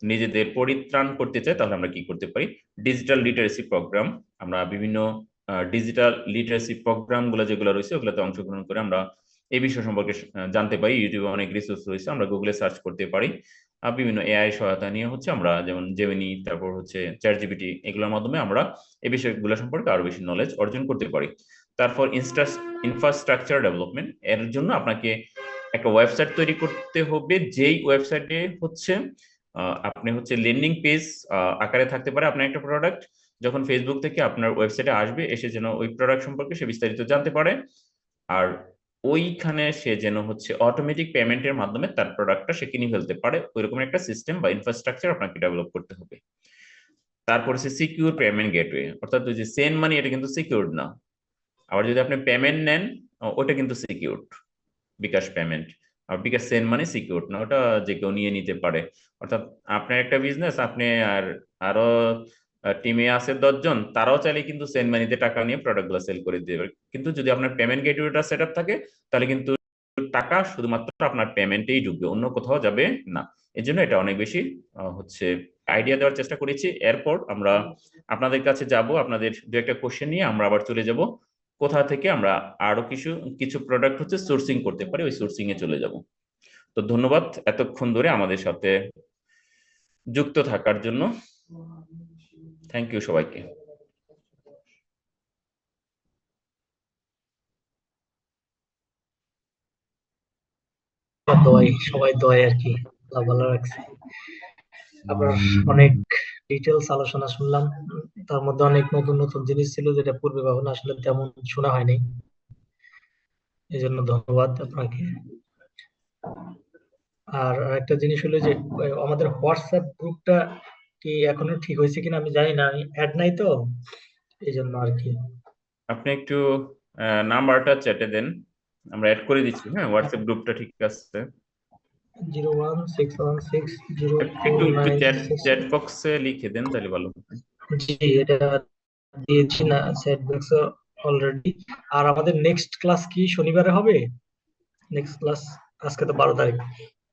নিজেদের পরিত্রাণ করতে চাই তাহলে আমরা কি করতে পারি। ডিজিটাল লিটারেসি প্রোগ্রাম, আমরা বিভিন্ন ডিজিটাল লিটারেসি প্রোগ্রামগুলো যেগুলো রয়েছে ওগুলোতে অংশগ্রহণ করে আমরা এই বিষয় সম্পর্কে জানতে পারি। ইউটিউবে অনেক রিসোর্স রয়েছে, আমরা গুগলে সার্চ করতে পারি। বিভিন্ন এআই সহায়তা নিয়ে হচ্ছে আমরা যেমন জেমিনি, তারপর হচ্ছে চ্যাট জিপিটি, এগুলোর মাধ্যমে আমরা এই বিষয়গুলো সম্পর্কে আরো বেশি নলেজ অর্জন করতে পারি। তারপর ইনফ্রাস্ট্রাকচার ডেভেলপমেন্ট, এর জন্য আপনাকে একটা ওয়েবসাইট তৈরি করতে হবে, যেই ওয়েবসাইটে হচ্ছে আপনি হচ্ছে ল্যান্ডিং পেজ আকারে থাকতে পারে আপনার একটা প্রোডাক্ট, যখন ফেসবুক থেকে আপনার ওয়েবসাইটে আসবে এসে যেন ওই প্রোডাক্ট সম্পর্কে সে বিস্তারিত জানতে পারে, আর ওইখানে সে যেন হচ্ছে অটোমেটিক পেমেন্টের মাধ্যমে তার প্রোডাক্টটা সে কিনে ফেলতে পারে। ওইরকম একটা সিস্টেম বা ইনফ্রাস্ট্রাকচার আপনাকে ডেভেলপ করতে হবে। তারপর হচ্ছে সিকিউর পেমেন্ট গেটওয়ে, অর্থাৎ ওই যে সেন্ড মানি এটা কিন্তু সিকিউরড না, আবার যদি আপনি পেমেন্ট নেন ওটা কিন্তু সিকিউরড, বিকাশ পেমেন্ট। বিকাশ সেন্ড মানি সিকিউর না, ওটা যে কেউ নিয়ে নিতে পারে। অর্থাৎ আপনার একটা বিজনেস, আপনি আর আরো টিমে আছে 10 জন, তারাও চাইলে কিন্তু সেন্ড মানিতে টাকা নিয়ে প্রোডাক্টগুলো সেল করে দিতে পারে। কিন্তু যদি আপনার পেমেন্ট গেটওয়েটা সেট আপ থাকে, তাহলে কিন্তু টাকা শুধুমাত্র আপনার পেমেন্টেই ঢুকবে, অন্য কোথাও যাবে না। এই জন্য এটা অনেক বেশি হচ্ছে আইডিয়া দেওয়ার চেষ্টা করেছি। এরপর আমরা আপনাদের কাছে যাব, আপনাদের দু একটা কোশ্চেন নিয়ে আমরা আবার চলে যাব কোথা থেকে আমরা আরো কিছু কিছু প্রোডাক্ট হচ্ছে সোর্সিং করতে পারি, ওই সোর্সিং এ চলে যাব। তো ধন্যবাদ এতক্ষণ ধরে আমাদের সাথে যুক্ত থাকার জন্য। থ্যাংক ইউ সবাইকে। দোয়াই, সবাই দোয়াই আর কি, আল্লাহ ভালো রাখছে। আবার অনেক ডিটেলস আলোচনা শুনলাম, তার মধ্যে অনেক নতুন নতুন জিনিস ছিল যেটা পূর্বে কখনো আসলে তেমন শোনা হয়নি। এই জন্য ধন্যবাদ আপনাকে। আর একটা জিনিস হলো যে আমাদের হোয়াটসঅ্যাপ গ্রুপটা কি এখনো ঠিক হয়েছে কিনা আমি জানি না, আমি অ্যাড নাই তো, এই জন্য আর কি। আপনি একটু নাম্বারটা চ্যাটে দেন, আমরা অ্যাড করে দিচ্ছি। হ্যাঁ, হোয়াটসঅ্যাপ গ্রুপটা ঠিক আছে। 01616 একটু একটু চ্যাট 02496। চ্যাট বক্সে লিখে দেন, তাহলে ভালো হবে। জি, এটা দিয়েছি না সেট বক্স অলরেডি। আর আমাদের নেক্সট ক্লাস কি শনিবারে হবে? নেক্সট ক্লাস আজকে তো 12 তারিখ,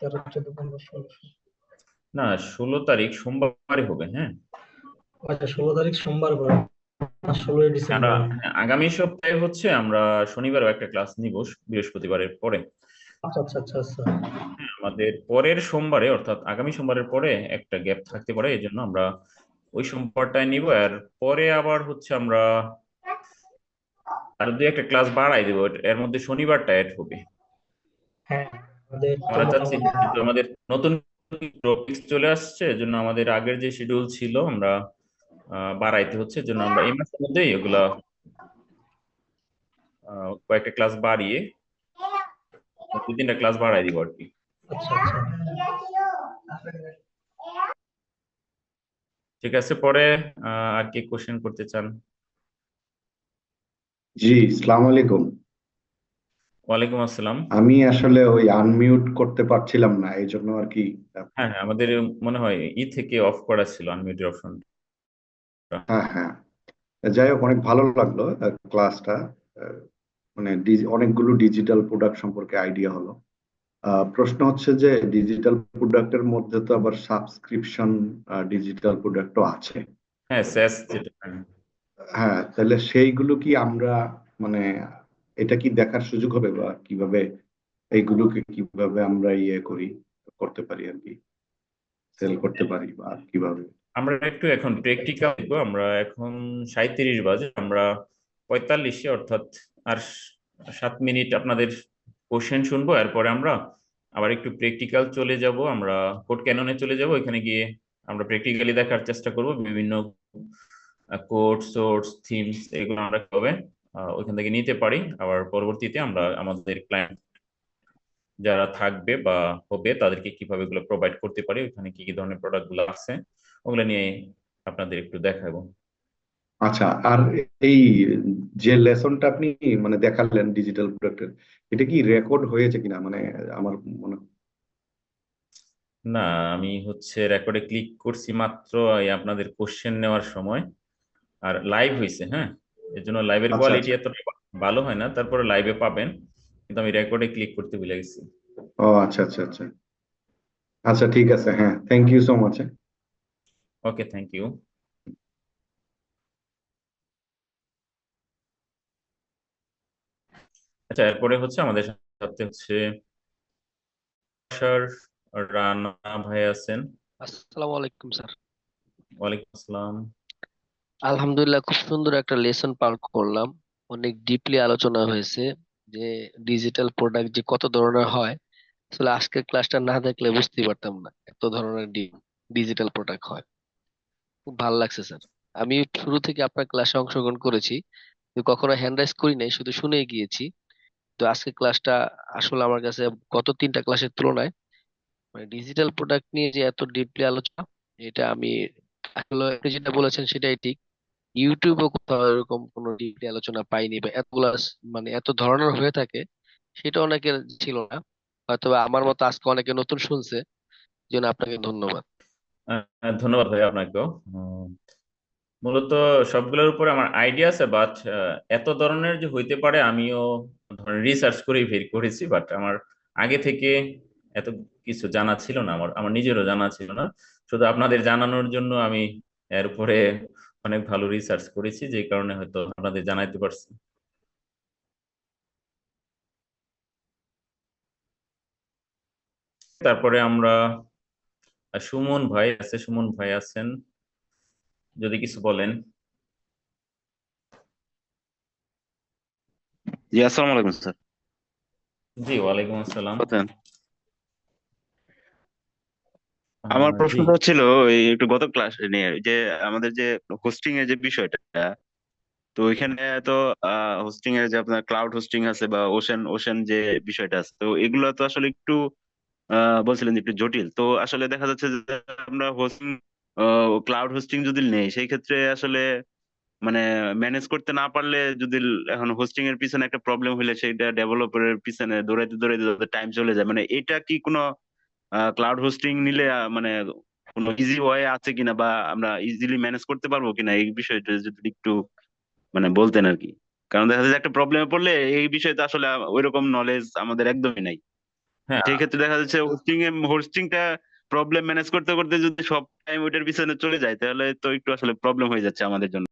13, 14, 15, 16। না, 16 তারিখ সোমবারই হবে। হ্যাঁ, আচ্ছা, 16 তারিখ সোমবার করে, না 16ই আমরা ডিসেম্বর। আগামী সপ্তাহে হচ্ছে আমরা শনিবারও একটা ক্লাস নিব, বৃহস্পতিবারের পরে। আচ্ছা আচ্ছা আচ্ছা আচ্ছা। হ্যাঁ, আমাদের পরের সোমবারে অর্থাৎ আগামী সোমবারের পরে একটা গ্যাপ থাকতে পারে, এই জন্য আমরা ওই সোমবারটায় নিব। আর পরে আবার হচ্ছে আমরা আর দুই একটা ক্লাস বাড়াই দেবো, এর মধ্যে শনিবারটা অ্যাড হবে। হ্যাঁ, আমাদের তো আমরা চাচ্ছি, মোটামুটি। কিন্তু আমাদের নতুন টপিক চলে আসছে, এজন্য আমাদের আগের যে শিডিউল ছিল আমরা বাড়াইতে হচ্ছে, এজন্য আমরা এই মাসের মধ্যেই এগুলা কয়েকটা ক্লাস বাড়িয়ে 2-3টা ক্লাস বাড়াই দিব আর কি। আচ্ছা আচ্ছা। ঠিক আছে, পরে আর কি কোশ্চেন করতে চান? জি, সালাম আলাইকুম। ওয়ালাইকুম আসসালাম। আমি আসলে ওই আনমিউট করতে পারছিলাম না, এই জন্য আর কি। হ্যাঁ হ্যাঁ, আমাদের মনে হয় থেকে অফ করা ছিল আনমিউটের অপশনটা। হ্যাঁ হ্যাঁ, যাই হোক, অনেক ভালো লাগলো ক্লাসটা। মানে অনেকগুলো ডিজিটাল প্রোডাক্ট সম্পর্কে আইডিয়া হলো। প্রশ্ন হচ্ছে যে ডিজিটাল প্রোডাক্টের মধ্যে তো আবার সাবস্ক্রিপশন ডিজিটাল প্রোডাক্টও আছে। হ্যাঁ, স্যাস যেটা, হ্যাঁ। হ্যাঁ, তাহলে সেইগুলো কি আমরা, মানে এটা কি দেখার সুযোগ হবে, বা কিভাবে এইগুলোকে কিভাবে আমরা করতে পারি আর কি, সেল করতে পারি, বা কিভাবে? আমরা একটু এখন প্র্যাকটিক্যাল দেখবো। আমরা এখন 37 বাজে, আমরা 45-এ অর্থাৎ আর 7 মিনিট আপনাদের কোশ্চেন শুনবো। এরপরে আমরা আবার একটু প্র্যাকটিক্যাল চলে যাব, আমরা কোড ক্যাননে চলে যাব। ওইখানে গিয়ে আমরা প্র্যাকটিক্যালি দেখার চেষ্টা করব বিভিন্ন কোড সোর্স থিমস এগুলো আমরা কিভাবে ওইখান থেকে নিতে পারি। আবার পরবর্তীতে আমরা আমাদের ক্লায়েন্ট যারা থাকবে বা হবে তাদেরকে কিভাবে এগুলো প্রোভাইড করতে পারি, ওইখানে কি কি ধরনের প্রোডাক্ট গুলো আছে ওগুলো নিয়ে আপনাদের একটু দেখাবো। আচ্ছা, আর এই যে লেসনটা আপনি মানে দেখালেন ডিজিটাল প্রোডাক্টের, এটা কি রেকর্ড হয়েছে কিনা, মানে আমার মনে। না, আমি হচ্ছে রেকর্ডে ক্লিক করছি মাত্র এই আপনাদের কোশ্চেন নেওয়ার সময়, আর লাইভ হয়েছে। হ্যাঁ, এর জন্য লাইভের আচ্ছা কোয়ালিটি আচ্ছা। এত ভালো হয় না, তারপরে লাইভে পাবেন, কিন্তু আমি রেকর্ডে ক্লিক করতে ভুলে গেছি। ও আচ্ছা আচ্ছা আচ্ছা। আচ্ছা ঠিক আছে, হ্যাঁ, thank you so much. Okay, thank you. আচ্ছা, এরপরে হচ্ছে আমাদের সাথে হচ্ছে স্যার রানা ভাই আছেন। আসসালামু আলাইকুম স্যার। ওয়ালাইকুম আসসালাম। আলহামদুলিল্লাহ, খুব সুন্দর একটা লেসন পার করলাম। অনেক ডিপলি আলোচনা হয়েছে যে ডিজিটাল প্রোডাক্ট যে কত ধরনের হয়। আসলে আজকের ক্লাসটা না দেখলে বুঝতেই পারতাম না এত ধরনের ডিজিটাল প্রোডাক্ট হয়। খুব ভালো লাগছে স্যার। আমি শুরু থেকে আপনার ক্লাসে অংশগ্রহণ করেছি, কিন্তু কখনো হ্যান্ড রাইজ করি নাই, শুধু শুনে গিয়েছি। তো আজকের ক্লাসটা আসলে আমার কাছে গত 3টা ক্লাসের তুলনায় মানে ডিজিটাল প্রোডাক্ট নিয়ে যে এত ডিপলি আলোচনা, এটা আমি আসলে আপনি যেটা বলেছেন সেটাই ঠিক। ইউটিউবে কোথাও এরকম কোনো ডিপলি আলোচনা পাইনি, বা এতগুলা মানে এত ধরনের হয়ে থাকে সেটা অনেকের ছিল না। হয়তোবা আমার মতো আজকে অনেকে নতুন শুনছে, এই জন্য আপনাকে ধন্যবাদ। ধন্যবাদ ভাই আপনাকেও। মূলত সবগুলোর উপরে আমার আইডিয়া আছে, বাট এত ধরনের যে হইতে পারে আমিও ধরেন রিসার্চ করেই বের করেছি, বাট আমার আগে থেকে এত কিছু জানা ছিল না, আমার আমার নিজেরও জানা ছিল না। শুধু আপনাদের জানানোর জন্য আমি এর উপরে অনেক ভালো রিসার্চ করেছি, যে কারণে হয়তো আপনাদের জানাইতে পারছি। তারপরে আমরা সুমন ভাই আছে, সুমন ভাই আছেন, যদি কিছু বলেন। জি, আসসালামু আলাইকুম স্যার। জি, ওয়ালাইকুম আসসালাম। বলতেন। আমার জি, প্রশ্নটা ছিল এই একটু গত ক্লাস নিয়ে যে আমাদের যে হোস্টিং এর যে বিষয়টা, তো ওইখানে তো হোস্টিং এর যে আপনার ক্লাউড হোস্টিং আছে বা ওশেন ওশেন যে বিষয়টা আছে, তো এগুলো তো আসলে একটু বলছিলেন যে একটু জটিল। তো আসলে দেখা যাচ্ছে যে আমরা হোস্টিং ক্লাউড হোস্টিং যদি নেই সেই ক্ষেত্রে আসলে মানে ম্যানেজ করতে না পারলে যদি এখন হোস্টিং এর পিছনে একটা প্রবলেম হলে সেইটা ডেভেলপারের পিছনে দৌড়াইতে দৌড়াইতে টাইম চলে যায়, মানে এটা কি কোনো ক্লাউড হোস্টিং নিলে মানে কোনো ইজি ওয়ে আছে কিনা বা আমরা ইজিলি ম্যানেজ করতে পারবো কিনা, এই বিষয়টা যদি একটু মানে বলতেন আর কি। কারণ দেখা যাচ্ছে একটা প্রবলেমে পড়লে এই বিষয়টা আসলে ওইরকম নলেজ আমাদের একদমই নাই। হ্যাঁ, সেই ক্ষেত্রে দেখা যাচ্ছে হোস্টিংটা প্রবলেম ম্যানেজ করতে করতে যদি সব টাইম ওইটার পিছনে চলে যায় তাহলে তো একটু আসলে প্রবলেম হয়ে যাচ্ছে আমাদের জন্য।